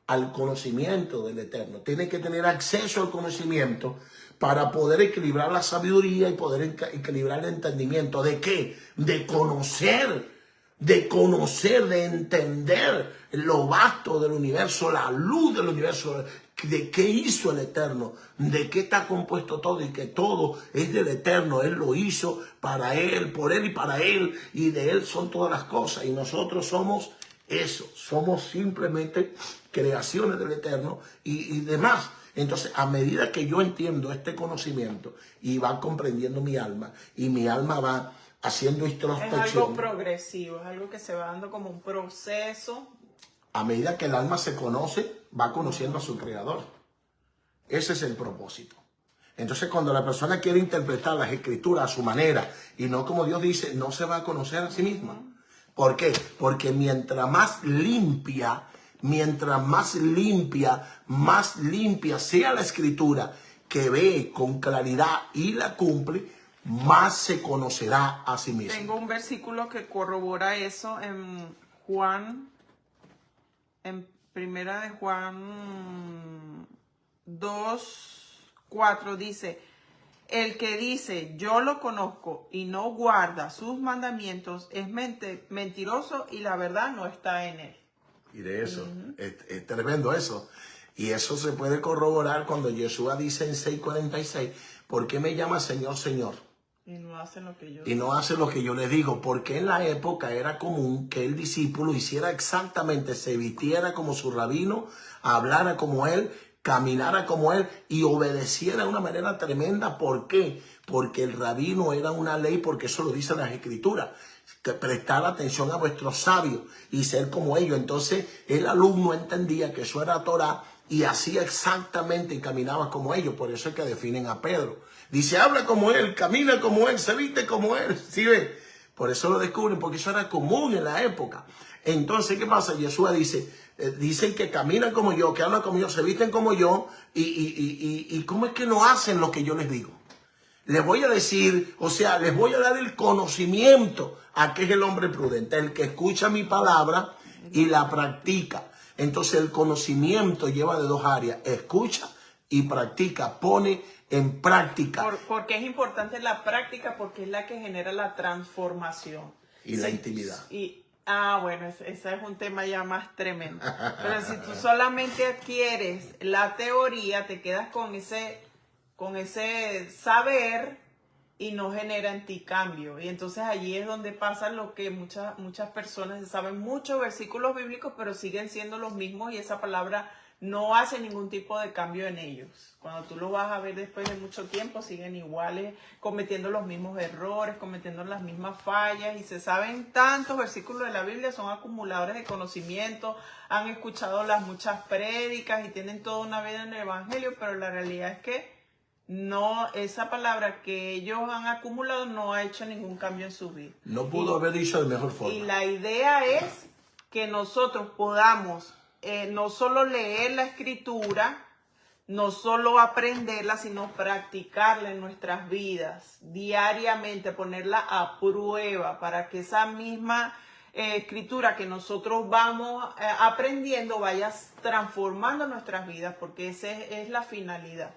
S1: al conocimiento del Eterno. Tiene que tener acceso al conocimiento para poder equilibrar la sabiduría y poder equilibrar el entendimiento. ¿De qué? De conocer, de entender lo vasto del universo, la luz del universo, de qué hizo el Eterno, de qué está compuesto todo, y que todo es del Eterno. Él lo hizo para Él, por Él y para Él, y de Él son todas las cosas, y nosotros somos eso, somos simplemente creaciones del Eterno y demás. Entonces, a medida que yo entiendo este conocimiento y va comprendiendo mi alma, y mi alma va haciendo introspección.
S2: Es algo progresivo, es algo que se va dando como un proceso.
S1: A medida que el alma se conoce, va conociendo a su Creador. Ese es el propósito. Entonces, cuando la persona quiere interpretar las Escrituras a su manera y no como Dios dice, no se va a conocer a sí misma. ¿Por qué? Porque mientras más limpia sea la Escritura, que ve con claridad y la cumple, más se conocerá a sí mismo.
S2: Tengo un versículo que corrobora eso en Juan, en primera de Juan 2:4 dice: el que dice yo lo conozco y no guarda sus mandamientos es mentiroso, y la verdad no está en él.
S1: Y de eso, es tremendo eso. Y eso se puede corroborar cuando Yeshua dice en 6:46, ¿por qué me llama Señor, Señor?
S2: Y no hacen lo que yo
S1: Y no hace lo que yo les digo. Porque en la época era común que el discípulo hiciera exactamente, se vistiera como su rabino, hablara como él, caminara como él y obedeciera de una manera tremenda. ¿Por qué? Porque el rabino era una ley, porque eso lo dicen las Escrituras, que prestar atención a vuestros sabios y ser como ellos. Entonces el alumno entendía que eso era Torah y hacía exactamente y caminaba como ellos. Por eso es que definen a Pedro. Dice, habla como él, camina como él, se viste como él. ¿Sí ve? Por eso lo descubren, porque eso era común en la época. Entonces, ¿qué pasa? Yeshua dice, dicen que caminan como yo, que hablan como yo, se visten como yo, y ¿cómo es que no hacen lo que yo les digo? Les voy a decir, o sea, les voy a dar el conocimiento a qué es el hombre prudente, el que escucha mi palabra y la practica. Entonces el conocimiento lleva de dos áreas, escucha y practica, pone en práctica.
S2: Porque es importante la práctica, porque es la que genera la transformación.
S1: Y la intimidad.
S2: Bueno, ese es un tema ya más tremendo. Pero si tú solamente adquieres la teoría, te quedas con ese saber y no genera en ti cambio. Y entonces allí es donde pasa lo que muchas personas saben muchos versículos bíblicos, pero siguen siendo los mismos y esa palabra no hace ningún tipo de cambio en ellos. Cuando tú lo vas a ver después de mucho tiempo, siguen iguales, cometiendo los mismos errores, cometiendo las mismas fallas, y se saben tantos versículos de la Biblia, son acumuladores de conocimiento, han escuchado las muchas prédicas y tienen toda una vida en el Evangelio, pero la realidad es que no, esa palabra que ellos han acumulado no ha hecho ningún cambio en su vida.
S1: No pudo haber dicho de mejor forma.
S2: Y la idea es que nosotros podamos no solo leer la escritura, no solo aprenderla, sino practicarla en nuestras vidas diariamente, ponerla a prueba para que esa misma escritura que nosotros vamos aprendiendo vaya transformando nuestras vidas, porque esa es la finalidad.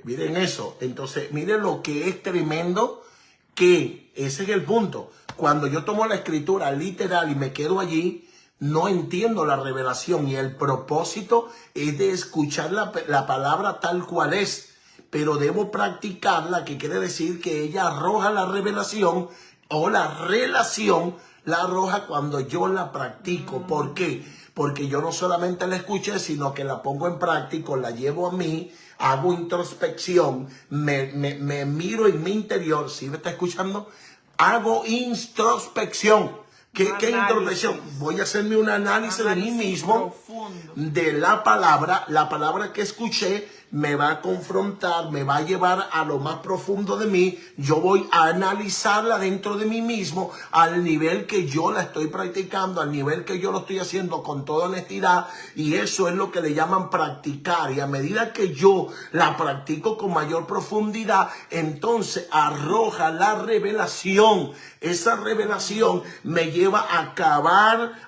S1: Miren eso, entonces miren lo que es tremendo, que ese es el punto. Cuando yo tomo la escritura literal y me quedo allí, no entiendo la revelación, y el propósito es de escuchar la palabra tal cual es, pero debo practicarla, que quiere decir que ella arroja la revelación, o la relación la arroja cuando yo la practico. ¿Por qué? Porque yo no solamente la escuché, sino que la pongo en práctica, la llevo a mí, hago introspección, me miro en mi interior. ¿Sí me está escuchando? Hago introspección. ¿Qué introspección? Voy a hacerme un análisis de mí mismo, profundo, de la palabra que escuché. Me va a confrontar, me va a llevar a lo más profundo de mí. Yo voy a analizarla dentro de mí mismo, al nivel que yo la estoy practicando, al nivel que yo lo estoy haciendo con toda honestidad. Y eso es lo que le llaman practicar. Y a medida que yo la practico con mayor profundidad, entonces arroja la revelación. Esa revelación me lleva a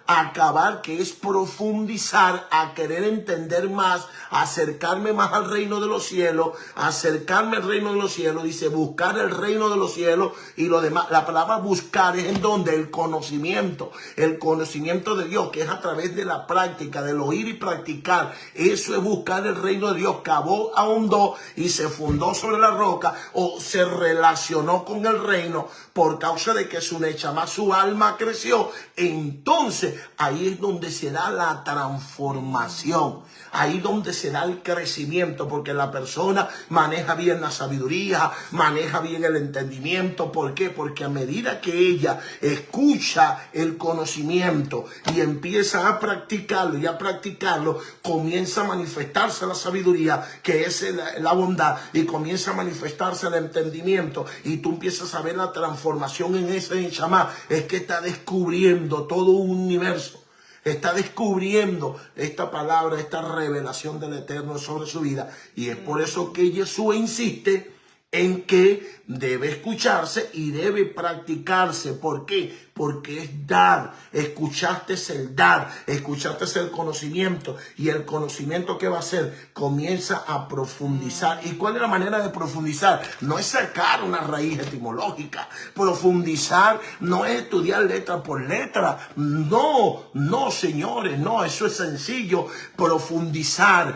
S1: acabar, que es profundizar, a querer entender más, a acercarme más al reino de los cielos, acercarme al reino de los cielos. Dice buscar el reino de los cielos y lo demás. La palabra buscar es en donde el conocimiento de Dios, que es a través de la práctica, del oír y practicar. Eso es buscar el reino de Dios. Cavó, ahondó y se fundó sobre la roca, o se relacionó con el reino por causa de que su nechamá, su alma creció. Entonces ahí es donde se da la transformación, ahí donde se da el crecimiento, porque la persona maneja bien la sabiduría, maneja bien el entendimiento. ¿Por qué? Porque a medida que ella escucha el conocimiento y empieza a practicarlo y a practicarlo, comienza a manifestarse la sabiduría, que es la bondad, y comienza a manifestarse el entendimiento, y tú empiezas a ver la transformación en ese nechamá. Es que está descubriendo todo un universo. Está descubriendo esta palabra, esta revelación del Eterno sobre su vida. Y es por eso que Jesús insiste en que debe escucharse y debe practicarse. ¿Por qué? Porque es dar. Escuchaste el dar, escuchaste el conocimiento, y el conocimiento, ¿qué va a hacer? Comienza a profundizar. ¿Y cuál es la manera de profundizar? No es sacar una raíz etimológica. Profundizar no es estudiar letra por letra. No, señores, no, eso es sencillo. Profundizar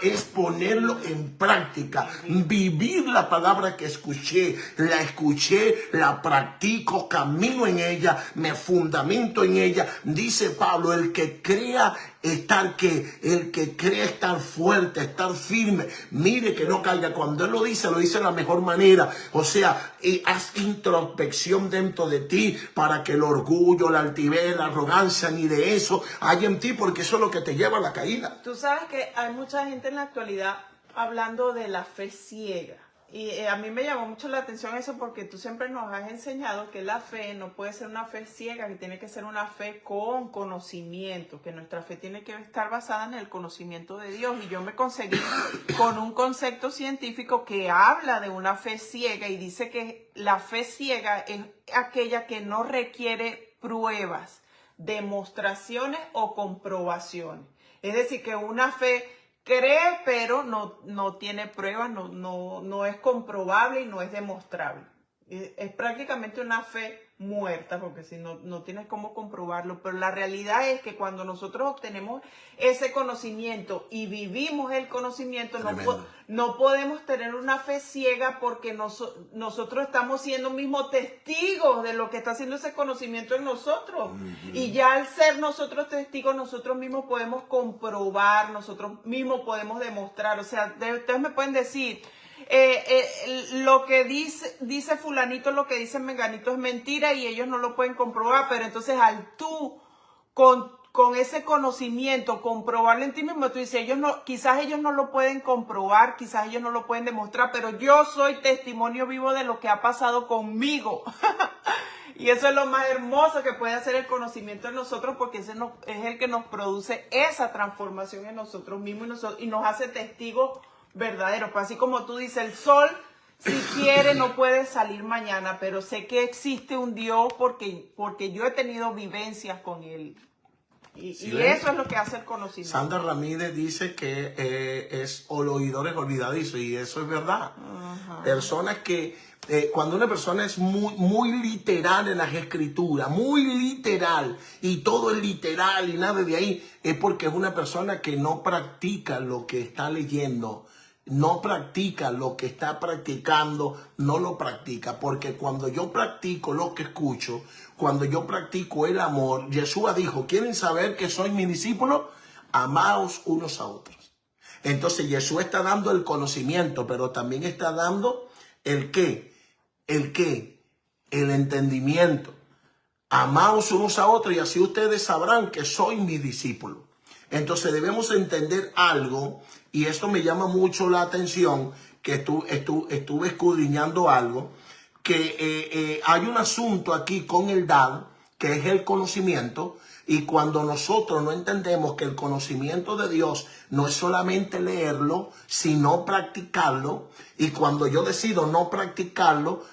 S1: es ponerlo en práctica, vivir la palabra que escuché, la practico, camino en ella, me fundamento en ella. Dice Pablo, el que crea estar fuerte, estar firme, mire que no caiga. Cuando él lo dice de la mejor manera. O sea, haz introspección dentro de ti, para que el orgullo, la altivez, la arrogancia, ni de eso haya en ti, porque eso es lo que te lleva a la caída.
S2: Tú sabes que hay mucha gente en la actualidad hablando de la fe ciega. Y a mí me llamó mucho la atención eso porque tú siempre nos has enseñado que la fe no puede ser una fe ciega, que tiene que ser una fe con conocimiento, que nuestra fe tiene que estar basada en el conocimiento de Dios. Y yo me conseguí con un concepto científico que habla de una fe ciega y dice que la fe ciega es aquella que no requiere pruebas, demostraciones o comprobaciones. Es decir, que una fe cree, pero no tiene pruebas, no es comprobable y no es demostrable. Es prácticamente una fe muerta, porque si no tienes cómo comprobarlo. Pero la realidad es que cuando nosotros obtenemos ese conocimiento y vivimos el conocimiento, no podemos tener una fe ciega porque nosotros estamos siendo mismos testigos de lo que está haciendo ese conocimiento en nosotros. Y ya al ser nosotros testigos, nosotros mismos podemos comprobar, nosotros mismos podemos demostrar. O sea, ustedes me pueden decir, lo que dice fulanito, lo que dice menganito es mentira y ellos no lo pueden comprobar, pero entonces al tú con ese conocimiento comprobarlo en ti mismo, tú dices, quizás ellos no lo pueden comprobar, quizás ellos no lo pueden demostrar, pero yo soy testimonio vivo de lo que ha pasado conmigo. Y eso es lo más hermoso que puede hacer el conocimiento en nosotros, porque ese es el que nos produce esa transformación en nosotros mismos y nos hace testigos verdaderos. Pues así como tú dices, el sol, si quiere, no puede salir mañana, pero sé que existe un Dios porque yo he tenido vivencias con él. Y eso es lo que hace el conocimiento.
S1: Sandra Ramírez dice que es oidores olvidadizos, y eso es verdad. Personas que, cuando una persona es muy literal en las escrituras, muy literal, y todo es literal y nada de ahí, es porque es una persona que no practica lo que está leyendo. No practica lo que está practicando, no lo practica, porque cuando yo practico lo que escucho, cuando yo practico el amor, Yeshua dijo, ¿quieren saber que soy mi discípulo? Amaos unos a otros. Entonces Yeshua está dando el conocimiento, pero también está dando el qué, el entendimiento. Amaos unos a otros y así ustedes sabrán que soy mi discípulo. Entonces debemos entender algo, y esto me llama mucho la atención, que estuve escudriñando algo, que hay un asunto aquí con el dad, que es el conocimiento, y cuando nosotros no entendemos que el conocimiento de Dios no es solamente leerlo, sino practicarlo, y cuando yo decido no practicarlo,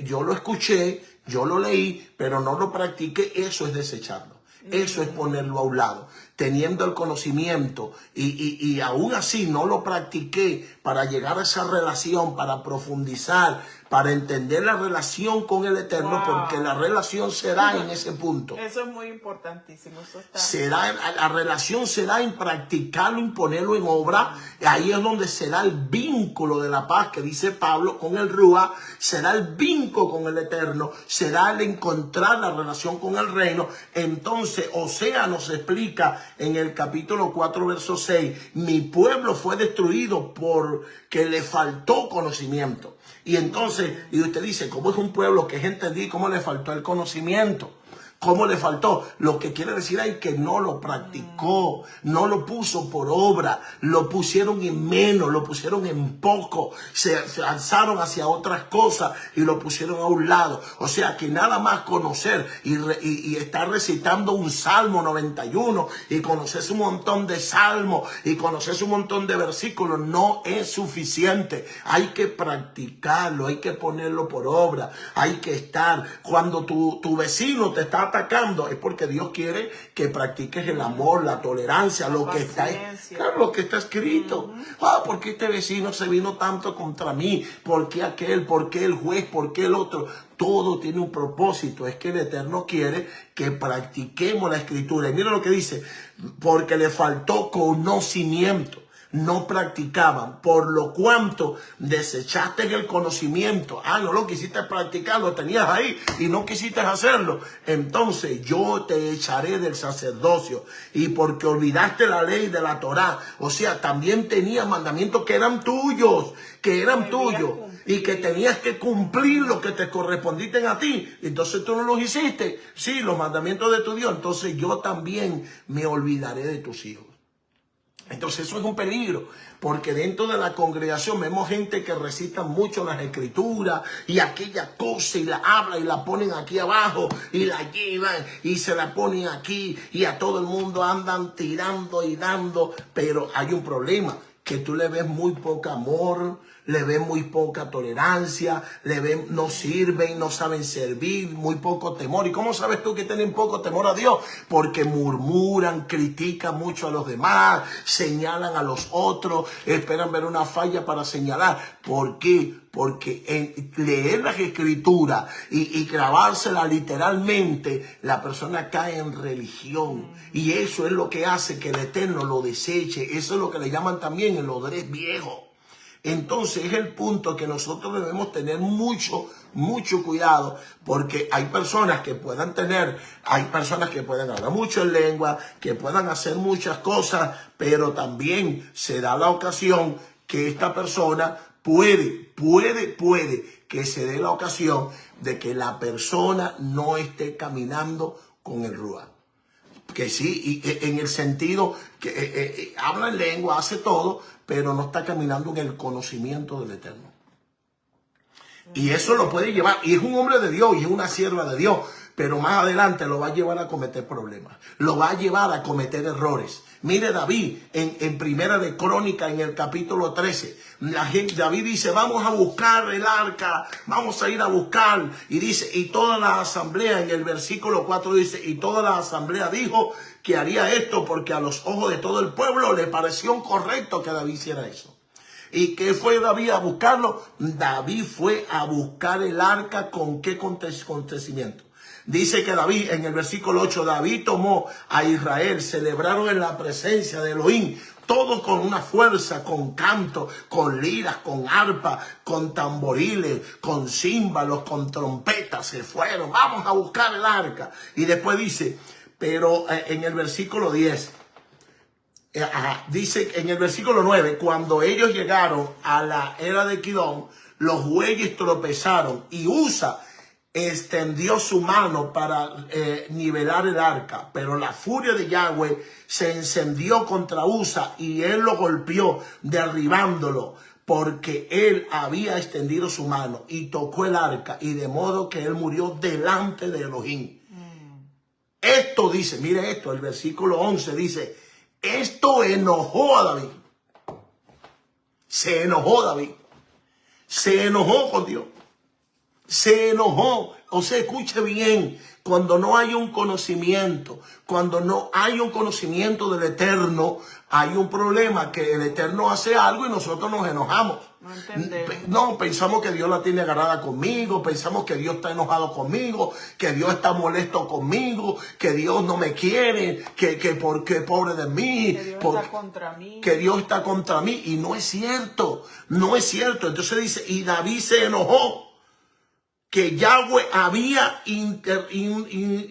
S1: yo lo escuché, yo lo leí, pero no lo practiqué, eso es desecharlo. Eso es ponerlo a un lado, teniendo el conocimiento y aún así no lo practiqué para llegar a esa relación, para profundizar, para entender la relación con el Eterno, porque la relación se da en ese punto.
S2: Eso es muy importantísimo. Eso está...
S1: la relación se da en practicarlo, en ponerlo en obra. Ahí es donde se da el vínculo de la paz que dice Pablo con el Rúa, se da el vínculo con el Eterno, se da el encontrar la relación con el reino. Entonces Osea nos explica en el capítulo 4 verso 6, mi pueblo fue destruido porque le faltó conocimiento. Y entonces, y usted dice, ¿cómo es un pueblo que es entendido? ¿Cómo le faltó el conocimiento? ¿Cómo le faltó? Lo que quiere decir es que no lo practicó, no lo puso por obra, lo pusieron en menos, lo pusieron en poco, se alzaron hacia otras cosas y lo pusieron a un lado. O sea que nada más conocer y estar recitando un Salmo 91 y conocerse un montón de salmos y conocerse un montón de versículos no es suficiente. Hay que practicarlo, hay que ponerlo por obra, hay que estar. Cuando tu vecino te está atacando, es porque Dios quiere que practiques el amor, la tolerancia, lo que está escrito. ¿Por qué este vecino se vino tanto contra mí? ¿Por qué aquel? ¿Por qué el juez? ¿Por qué el otro? Todo tiene un propósito. Es que el Eterno quiere que practiquemos la Escritura. Y mira lo que dice, porque le faltó conocimiento. No practicaban, por lo cuanto desechaste el conocimiento. No lo quisiste practicar, lo tenías ahí y no quisiste hacerlo. Entonces yo te echaré del sacerdocio, y porque olvidaste la ley de la Torá. O sea, también tenías mandamientos que eran tuyos, y que tenías que cumplir lo que te correspondiste a ti. Entonces tú no los hiciste. Sí, los mandamientos de tu Dios. Entonces yo también me olvidaré de tus hijos. Entonces eso es un peligro, porque dentro de la congregación vemos gente que recita mucho las escrituras y aquella cosa y la habla y la ponen aquí abajo y la llevan y se la ponen aquí y a todo el mundo andan tirando y dando, pero hay un problema, que tú le ves muy poco amor, le ves muy poca tolerancia, le ves, no sirven, no saben servir, muy poco temor. ¿Y cómo sabes tú que tienen poco temor a Dios? Porque murmuran, critican mucho a los demás, señalan a los otros, esperan ver una falla para señalar. ¿Por qué? Porque en leer las escrituras y grabársela literalmente, la persona cae en religión. Y eso es lo que hace que el Eterno lo deseche. Eso es lo que le llaman también el odres viejo. Entonces es el punto que nosotros debemos tener mucho cuidado, porque hay personas que puedan hablar mucho en lengua, que puedan hacer muchas cosas, pero también se da la ocasión que esta persona puede que se dé la ocasión de que la persona no esté caminando con el Ruach. Que sí, y en el sentido que habla en lengua, hace todo, pero no está caminando en el conocimiento del Eterno. Y eso lo puede llevar, y es un hombre de Dios, y es una sierva de Dios, pero más adelante lo va a llevar a cometer problemas, lo va a llevar a cometer errores. Mire David, en Primera de Crónica, en el capítulo 13, David dice, vamos a buscar el arca, vamos a ir a buscar, y dice, y toda la asamblea, en el versículo 4 dice, y toda la asamblea dijo que haría esto, porque a los ojos de todo el pueblo le pareció correcto que David hiciera eso. ¿Y qué fue David a buscarlo? David fue a buscar el arca. ¿Con qué acontecimiento? Dice que David, en el versículo 8, David tomó a Israel, celebraron en la presencia de Elohim, todos con una fuerza, con canto, con liras, con arpa, con tamboriles, con címbalos, con trompetas, se fueron, vamos a buscar el arca. Y después dice, pero en el versículo 10, dice en el versículo 9, cuando ellos llegaron a la era de Kidón, los bueyes tropezaron y Usa extendió su mano para nivelar el arca, pero la furia de Yahweh se encendió contra Usa y él lo golpeó, derribándolo, porque él había extendido su mano y tocó el arca, y de modo que él murió delante de Elohim. Esto dice, mire esto, el versículo 11 dice, esto enojó a David. Se enojó David. Se enojó con Dios. Se enojó. O sea, escuche bien, cuando no hay un conocimiento, cuando no hay un conocimiento del Eterno, hay un problema, que el Eterno hace algo y nosotros nos enojamos.
S2: No entendemos.
S1: No, pensamos que Dios la tiene agarrada conmigo, pensamos que Dios está enojado conmigo, que Dios está molesto conmigo, que Dios no me quiere, que porque pobre de mí,
S2: Que Dios está contra mí.
S1: que Dios está contra mí, y no es cierto, no es cierto. Entonces dice, y David se enojó que Yahweh había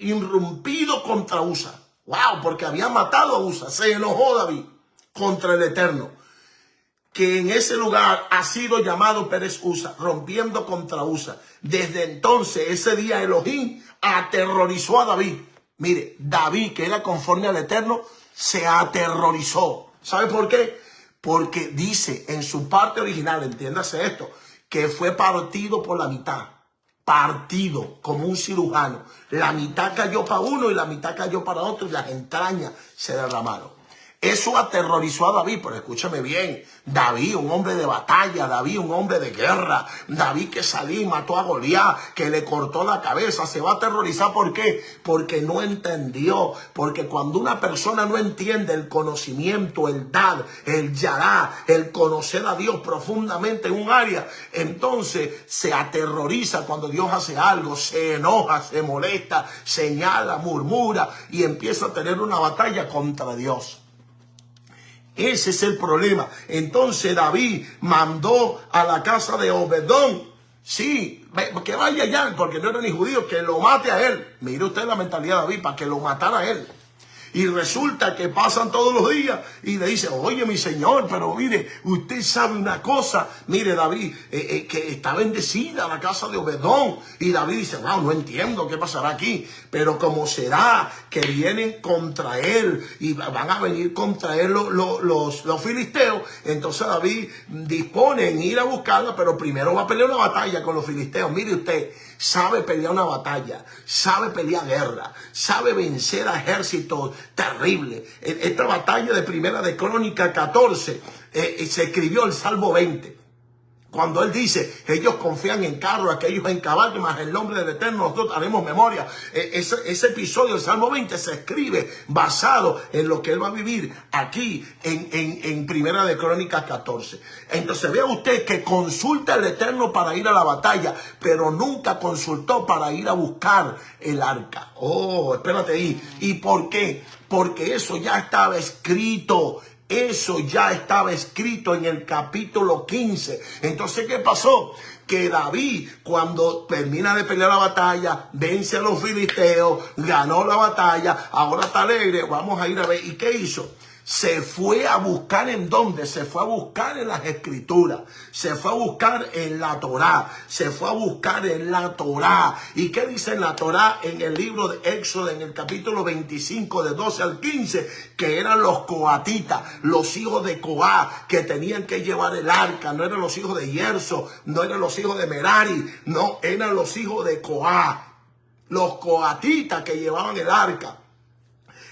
S1: irrumpido contra Usa. Wow, porque había matado a Usa. Se enojó David contra el Eterno, que en ese lugar ha sido llamado Pérez Usa, rompiendo contra Usa. Desde entonces, ese día Elohim aterrorizó a David. Mire, David, que era conforme al Eterno, se aterrorizó. ¿Sabe por qué? Porque dice en su parte original, entiéndase esto, que fue partido por la mitad. Partido como un cirujano. La mitad cayó para uno y la mitad cayó para otro, y las entrañas se derramaron. Eso aterrorizó a David, pero escúchame bien, David, un hombre de batalla, David, un hombre de guerra, David que salió y mató a Goliat, que le cortó la cabeza, se va a aterrorizar. ¿Por qué? Porque no entendió, porque cuando una persona no entiende el conocimiento, el dar, el yará, el conocer a Dios profundamente en un área, entonces se aterroriza cuando Dios hace algo, se enoja, se molesta, señala, murmura y empieza a tener una batalla contra Dios. Ese es el problema. Entonces David mandó a la casa de Obedón, sí, que vaya allá, porque no era ni judío, que lo mate a él. Mire usted la mentalidad de David, para que lo matara a él. Y resulta que pasan todos los días y le dice, oye mi señor, pero mire, usted sabe una cosa, mire David, que está bendecida la casa de Obedón. Y David dice, wow, no entiendo qué pasará aquí, pero como será que vienen contra él y van a venir contra él los filisteos, entonces David dispone en ir a buscarla, pero primero va a pelear una batalla con los filisteos. Mire usted, sabe pelear una batalla, sabe pelear guerra, sabe vencer a ejércitos terribles. Esta batalla de Primera de Crónicas 14 se escribió el Salmo 20. Cuando él dice, ellos confían en carros, aquellos en caballos, más el nombre del Eterno nosotros haremos memoria. Ese episodio del Salmo 20 se escribe basado en lo que él va a vivir aquí en Primera de Crónicas 14. Entonces vea usted que consulta al Eterno para ir a la batalla, pero nunca consultó para ir a buscar el arca. Oh, espérate ahí. ¿Y por qué? Porque eso ya estaba escrito. Eso ya estaba escrito en el capítulo 15. Entonces, ¿qué pasó? Que David, cuando termina de pelear la batalla, vence a los filisteos, ganó la batalla, ahora está alegre, vamos a ir a ver. ¿Y qué hizo? Se fue a buscar ¿en dónde? Se fue a buscar en las escrituras, se fue a buscar en la Torá, se fue a buscar en la Torá. ¿Y qué dice en la Torá? En el libro de Éxodo, en el capítulo 25, de 12 al 15, que eran los coatitas, los hijos de Coá, que tenían que llevar el arca. No eran los hijos de Yerso, no eran los hijos de Merari, no, eran los hijos de Coá, los coatitas que llevaban el arca.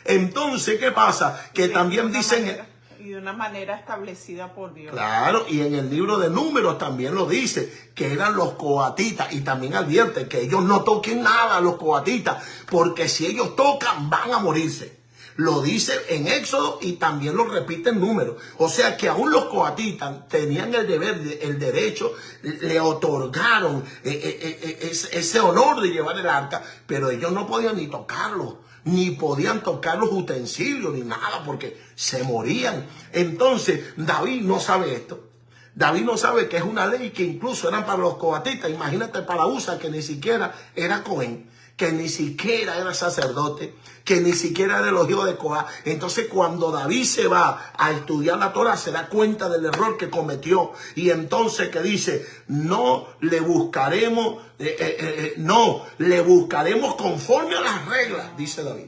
S1: Entonces, ¿qué pasa? Que también dicen...
S2: Y de una manera establecida por Dios.
S1: Claro, y en el libro de Números también lo dice, que eran los coatitas. Y también advierte que ellos no toquen nada, los coatitas, porque si ellos tocan, van a morirse. Lo dice en Éxodo y también lo repite en Números. O sea que aún los coatitas tenían el deber, el derecho, le otorgaron ese honor de llevar el arca, pero ellos no podían ni tocarlo, ni podían tocar los utensilios, ni nada, porque se morían. Entonces, David no sabe esto. David no sabe que es una ley que incluso eran para los coatitas. Imagínate para Usa, que ni siquiera era Cohen, que ni siquiera era sacerdote, que ni siquiera era de los hijos de Coá. Entonces, cuando David se va a estudiar la Torah, se da cuenta del error que cometió. Y entonces que dice, no le buscaremos conforme a las reglas, dice David.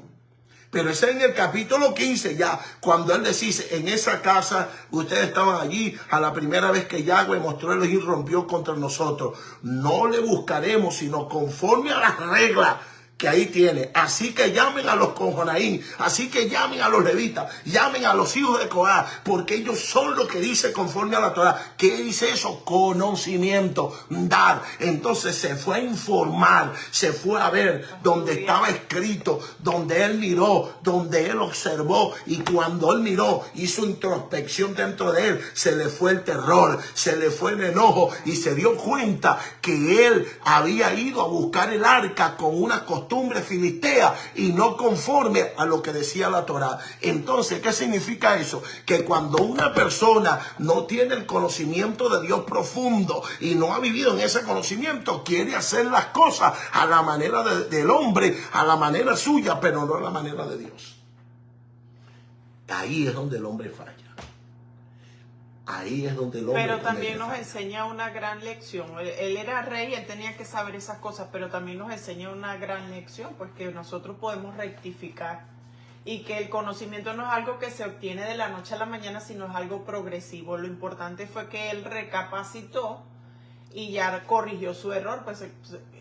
S1: Pero ese es en el capítulo 15 ya, cuando él les dice, en esa casa ustedes estaban allí a la primera vez que Yahweh mostró el y rompió contra nosotros. No le buscaremos, sino conforme a las reglas que ahí tiene. Así que llamen a los Conjonaín, así que llamen a los levitas, llamen a los hijos de Coá, porque ellos son los que dice conforme a la Torah. ¿Qué dice eso? Conocimiento, dar. Entonces se fue a informar, se fue a ver donde estaba escrito, donde él miró, donde él observó, y cuando él miró, hizo introspección dentro de él, se le fue el terror, se le fue el enojo, y se dio cuenta que él había ido a buscar el arca con una costumbre filistea y no conforme a lo que decía la Torá. Entonces, ¿qué significa eso? Que cuando una persona no tiene el conocimiento de Dios profundo y no ha vivido en ese conocimiento, quiere hacer las cosas a la manera del hombre, a la manera suya, pero no a la manera de Dios. Ahí es donde el hombre falla. Ahí es donde el hombre.
S2: Pero también nos enseña una gran lección. Él era rey, él tenía que saber esas cosas, pero también nos enseña una gran lección, porque nosotros podemos rectificar y que el conocimiento no es algo que se obtiene de la noche a la mañana, sino es algo progresivo. Lo importante fue que él recapacitó y ya corrigió su error, pues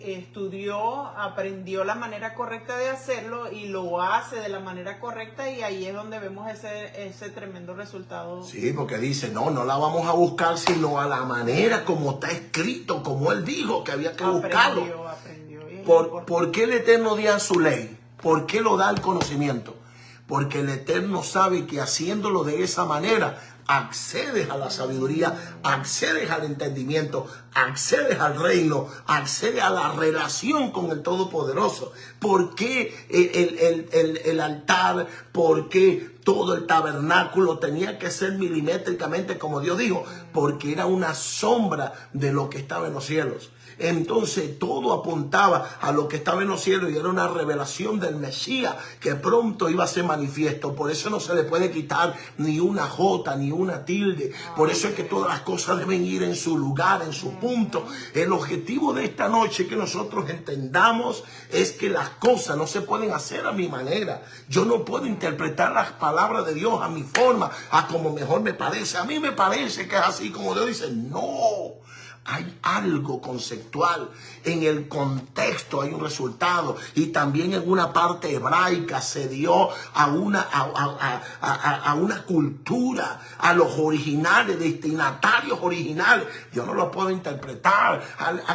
S2: estudió, aprendió la manera correcta de hacerlo y lo hace de la manera correcta, y ahí es donde vemos ese tremendo resultado.
S1: Sí, porque dice, no la vamos a buscar sino a la manera como está escrito, como él dijo que había que buscarlo.
S2: Aprendió.
S1: ¿Por qué el Eterno da su ley? ¿Por qué lo da el conocimiento? Porque el Eterno sabe que haciéndolo de esa manera, accedes a la sabiduría, accedes al entendimiento, accedes al reino, accedes a la relación con el Todopoderoso. ¿Por qué el altar? ¿Por qué todo el tabernáculo tenía que ser milimétricamente como Dios dijo? Porque era una sombra de lo que estaba en los cielos. Entonces todo apuntaba a lo que estaba en los cielos y era una revelación del Mesías que pronto iba a ser manifiesto. Por eso no se le puede quitar ni una jota ni una tilde. Por eso es que todas las cosas deben ir en su lugar, en su punto. El objetivo de esta noche que nosotros entendamos es que las cosas no se pueden hacer a mi manera. Yo no puedo interpretar las palabras de Dios a mi forma, a como mejor me parece. A mí me parece que es así como Dios dice. No. Hay algo conceptual, en el contexto hay un resultado, y también en una parte hebraica se dio a una cultura, a los originales, destinatarios originales. Yo no lo puedo interpretar,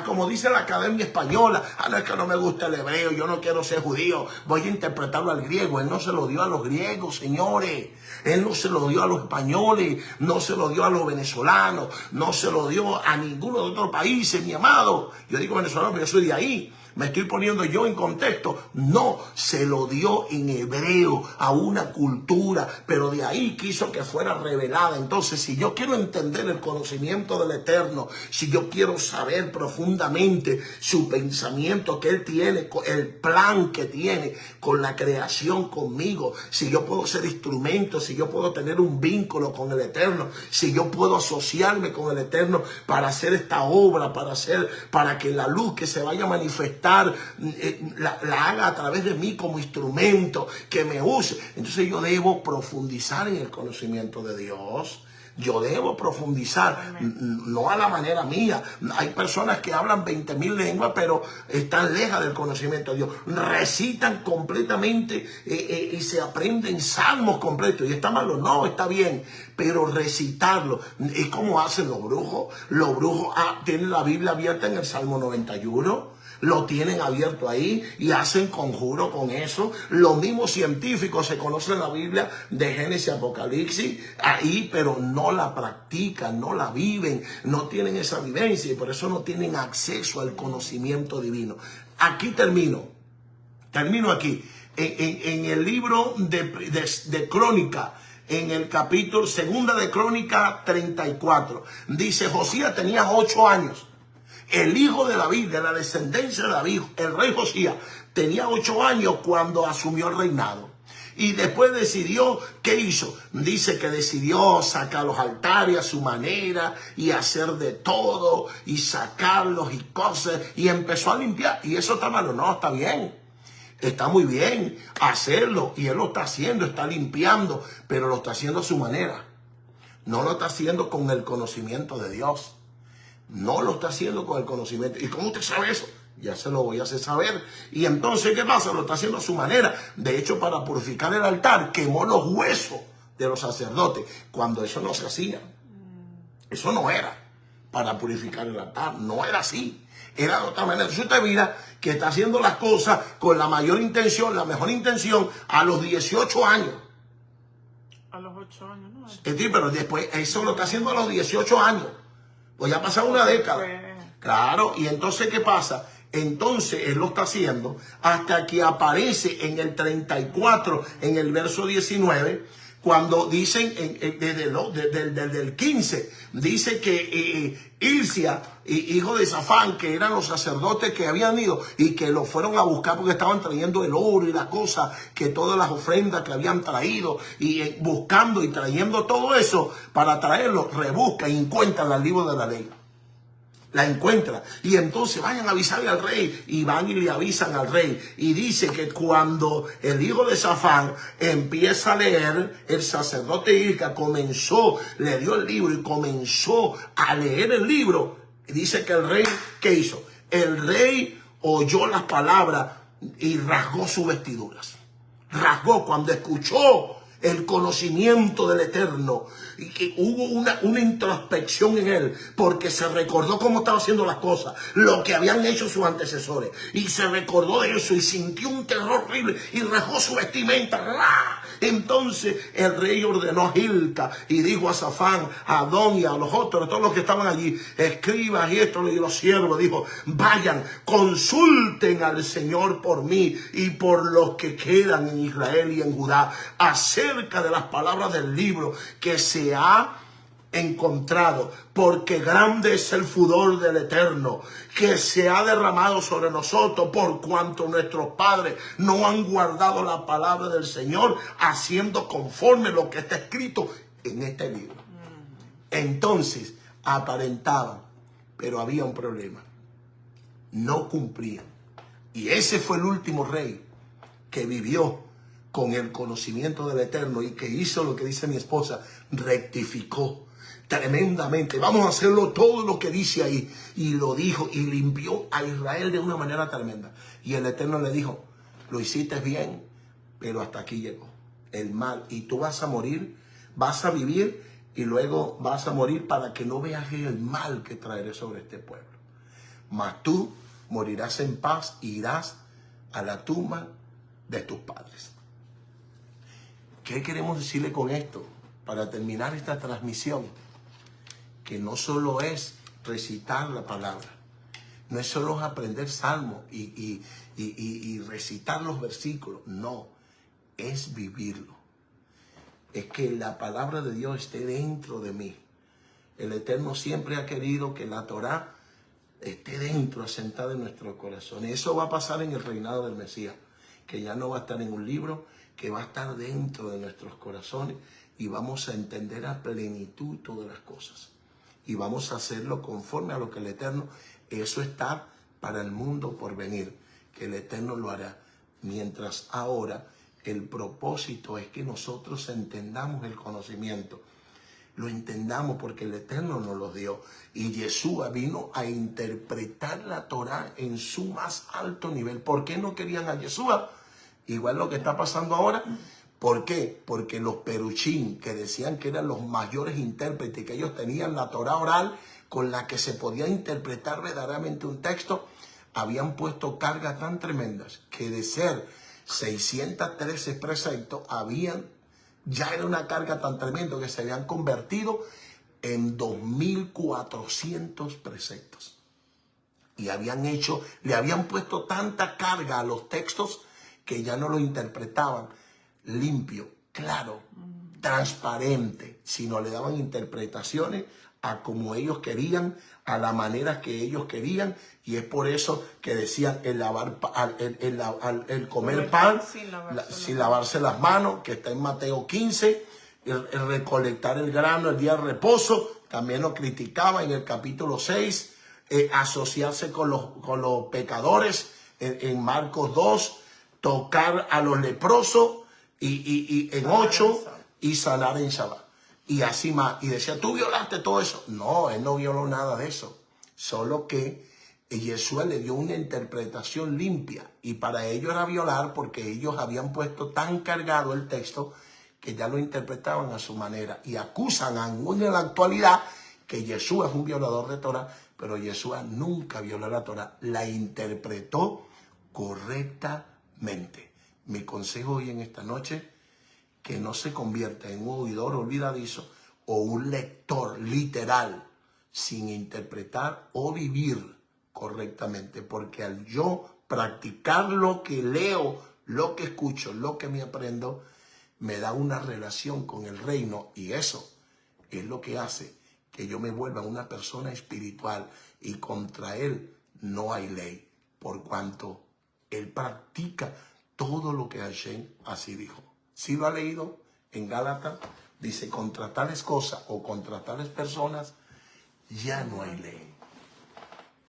S1: como dice la Academia Española, no es que no me gusta el hebreo, yo no quiero ser judío, voy a interpretarlo al griego. Él no se lo dio a los griegos, señores. Él no se lo dio a los españoles, no se lo dio a los venezolanos, no se lo dio a ninguno de otros países, mi amado. Yo digo venezolano porque yo soy de ahí. Me estoy poniendo yo en contexto. No, se lo dio en hebreo a una cultura, pero de ahí quiso que fuera revelada. Entonces, si yo quiero entender el conocimiento del Eterno, si yo quiero saber profundamente su pensamiento que Él tiene, el plan que tiene con la creación conmigo, si yo puedo ser instrumento, si yo puedo tener un vínculo con el Eterno, si yo puedo asociarme con el Eterno para hacer esta obra, para que la luz que se vaya a manifestar la haga a través de mí como instrumento, que me use. Entonces yo debo profundizar en el conocimiento de Dios. Yo debo profundizar, no a la manera mía. Hay personas que hablan 20,000 lenguas, pero están lejos del conocimiento de Dios. Recitan completamente y se aprenden salmos completos. ¿Y está malo? No, está bien. Pero recitarlo es como hacen los brujos. Los brujos tienen la Biblia abierta en el Salmo 91. Lo tienen abierto ahí y hacen conjuro con eso. Los mismos científicos se conocen la Biblia de Génesis, Apocalipsis ahí, pero no la practican, no la viven, no tienen esa vivencia y por eso no tienen acceso al conocimiento divino. Aquí termino aquí. En el libro de Crónica, en el capítulo 2 de Crónica 34, dice: Josías tenía 8 años. El hijo de David, de la descendencia de David, el rey Josías, tenía 8 años cuando asumió el reinado. Y después decidió, ¿qué hizo? Dice que decidió sacar los altares a su manera y hacer de todo y sacarlos y cosas y empezó a limpiar. ¿Y eso está malo? No, está bien. Está muy bien hacerlo y él lo está haciendo, está limpiando, pero lo está haciendo a su manera. No lo está haciendo con el conocimiento de Dios. No lo está haciendo con el conocimiento. ¿Y cómo usted sabe eso? Ya se lo voy a hacer saber. Y entonces, ¿qué pasa? Lo está haciendo a su manera. De hecho, para purificar el altar, quemó los huesos de los sacerdotes, cuando eso no se hacía. Eso no era para purificar el altar. No era así. Era de otra manera. Entonces usted mira que está haciendo las cosas con la mayor intención, la mejor intención, a los 18 años.
S2: A los 8 años, ¿no?
S1: Sí, pero después, eso lo está haciendo a los 18 años. Pues ya ha pasado una década. Claro, y entonces, ¿qué pasa? Entonces él lo está haciendo hasta que aparece en el 34, en el verso 19, cuando dicen, desde el 15, dice que Hilcia, hijo de Safán, que eran los sacerdotes que habían ido y que lo fueron a buscar porque estaban trayendo el oro y la cosa, que todas las ofrendas que habían traído, y buscando y trayendo todo eso para traerlo, rebusca y encuentra el libro de la ley. La encuentra y entonces vayan a avisarle al rey, y van y le avisan al rey, y dice que cuando el hijo de Safán empieza a leer, el sacerdote Hilca le dio el libro y comenzó a leer el libro. Y dice que el rey, ¿qué hizo? El rey oyó las palabras y rasgó sus vestiduras. Rasgó cuando escuchó el conocimiento del Eterno, y que hubo una introspección en él, porque se recordó cómo estaba haciendo las cosas, lo que habían hecho sus antecesores, y se recordó de eso y sintió un terror horrible y rasgó su vestimenta. ¡Rah! Entonces el rey ordenó a Hilca y dijo a Safán, a Adón y a los otros, todos los que estaban allí, escribas y esto, y los siervos, dijo: vayan, consulten al Señor por mí y por los que quedan en Israel y en Judá, acerca de las palabras del libro que se ha encontrado, porque grande es el furor del Eterno que se ha derramado sobre nosotros, por cuanto nuestros padres no han guardado la palabra del Señor, haciendo conforme lo que está escrito en este libro. Entonces aparentaban, pero había un problema: no cumplían. Y ese fue el último rey que vivió con el conocimiento del Eterno y que hizo lo que dice mi esposa: rectificó tremendamente. Vamos a hacerlo todo lo que dice ahí. Y lo dijo y limpió a Israel de una manera tremenda. Y el Eterno le dijo: lo hiciste bien, pero hasta aquí llegó el mal. Y tú vas a morir, vas a vivir y luego vas a morir para que no veas el mal que traeré sobre este pueblo. Mas tú morirás en paz e irás a la tumba de tus padres. ¿Qué queremos decirle con esto? Para terminar esta transmisión, que no solo es recitar la palabra, no es solo aprender salmos y recitar los versículos, no, es vivirlo. Es que la palabra de Dios esté dentro de mí. El Eterno siempre ha querido que la Torá esté dentro, asentada en nuestro corazón. Y eso va a pasar en el reinado del Mesías, que ya no va a estar en un libro, que va a estar dentro de nuestros corazones y vamos a entender a plenitud todas las cosas. Y vamos a hacerlo conforme a lo que el Eterno, eso está para el mundo por venir, que el Eterno lo hará. Mientras ahora el propósito es que nosotros entendamos el conocimiento. Lo entendamos porque el Eterno nos lo dio. Y Yeshua vino a interpretar la Torá en su más alto nivel. ¿Por qué no querían a Yeshua? Igual lo que está pasando ahora. ¿Por qué? Porque los peruchín, que decían que eran los mayores intérpretes, que ellos tenían la Torá oral con la que se podía interpretar verdaderamente un texto, habían puesto cargas tan tremendas que de ser 613 preceptos, ya era una carga tan tremenda que se habían convertido en 2400 preceptos. Y le habían puesto tanta carga a los textos que ya no lo interpretaban limpio, claro, transparente, sino le daban interpretaciones a como ellos querían, a la manera que ellos querían. Y es por eso que decían el comer pan sin lavarse las manos, que está en Mateo 15, el recolectar el grano el día de reposo, también lo criticaba en el capítulo 6, asociarse con los pecadores en Marcos 2, tocar a los leprosos y en 8 y sanar en Shabbat. Y así más. Y decía: ¿tú violaste todo eso? No, él no violó nada de eso. Solo que Yeshua le dio una interpretación limpia. Y para ellos era violar porque ellos habían puesto tan cargado el texto que ya lo interpretaban a su manera. Y acusan aún en la actualidad que Yeshua es un violador de Torah. Pero Yeshua nunca violó la Torah. La interpretó correctamente. Mi consejo hoy en esta noche: que no se convierta en un oidor olvidadizo o un lector literal sin interpretar o vivir correctamente. Porque al yo practicar lo que leo, lo que escucho, lo que me aprendo, me da una relación con el reino. Y eso es lo que hace que yo me vuelva una persona espiritual. Y contra él no hay ley, por cuanto él practica todo lo que Hashem así dijo. Si lo ha leído en Gálatas, dice: contra tales cosas o contra tales personas ya no hay ley.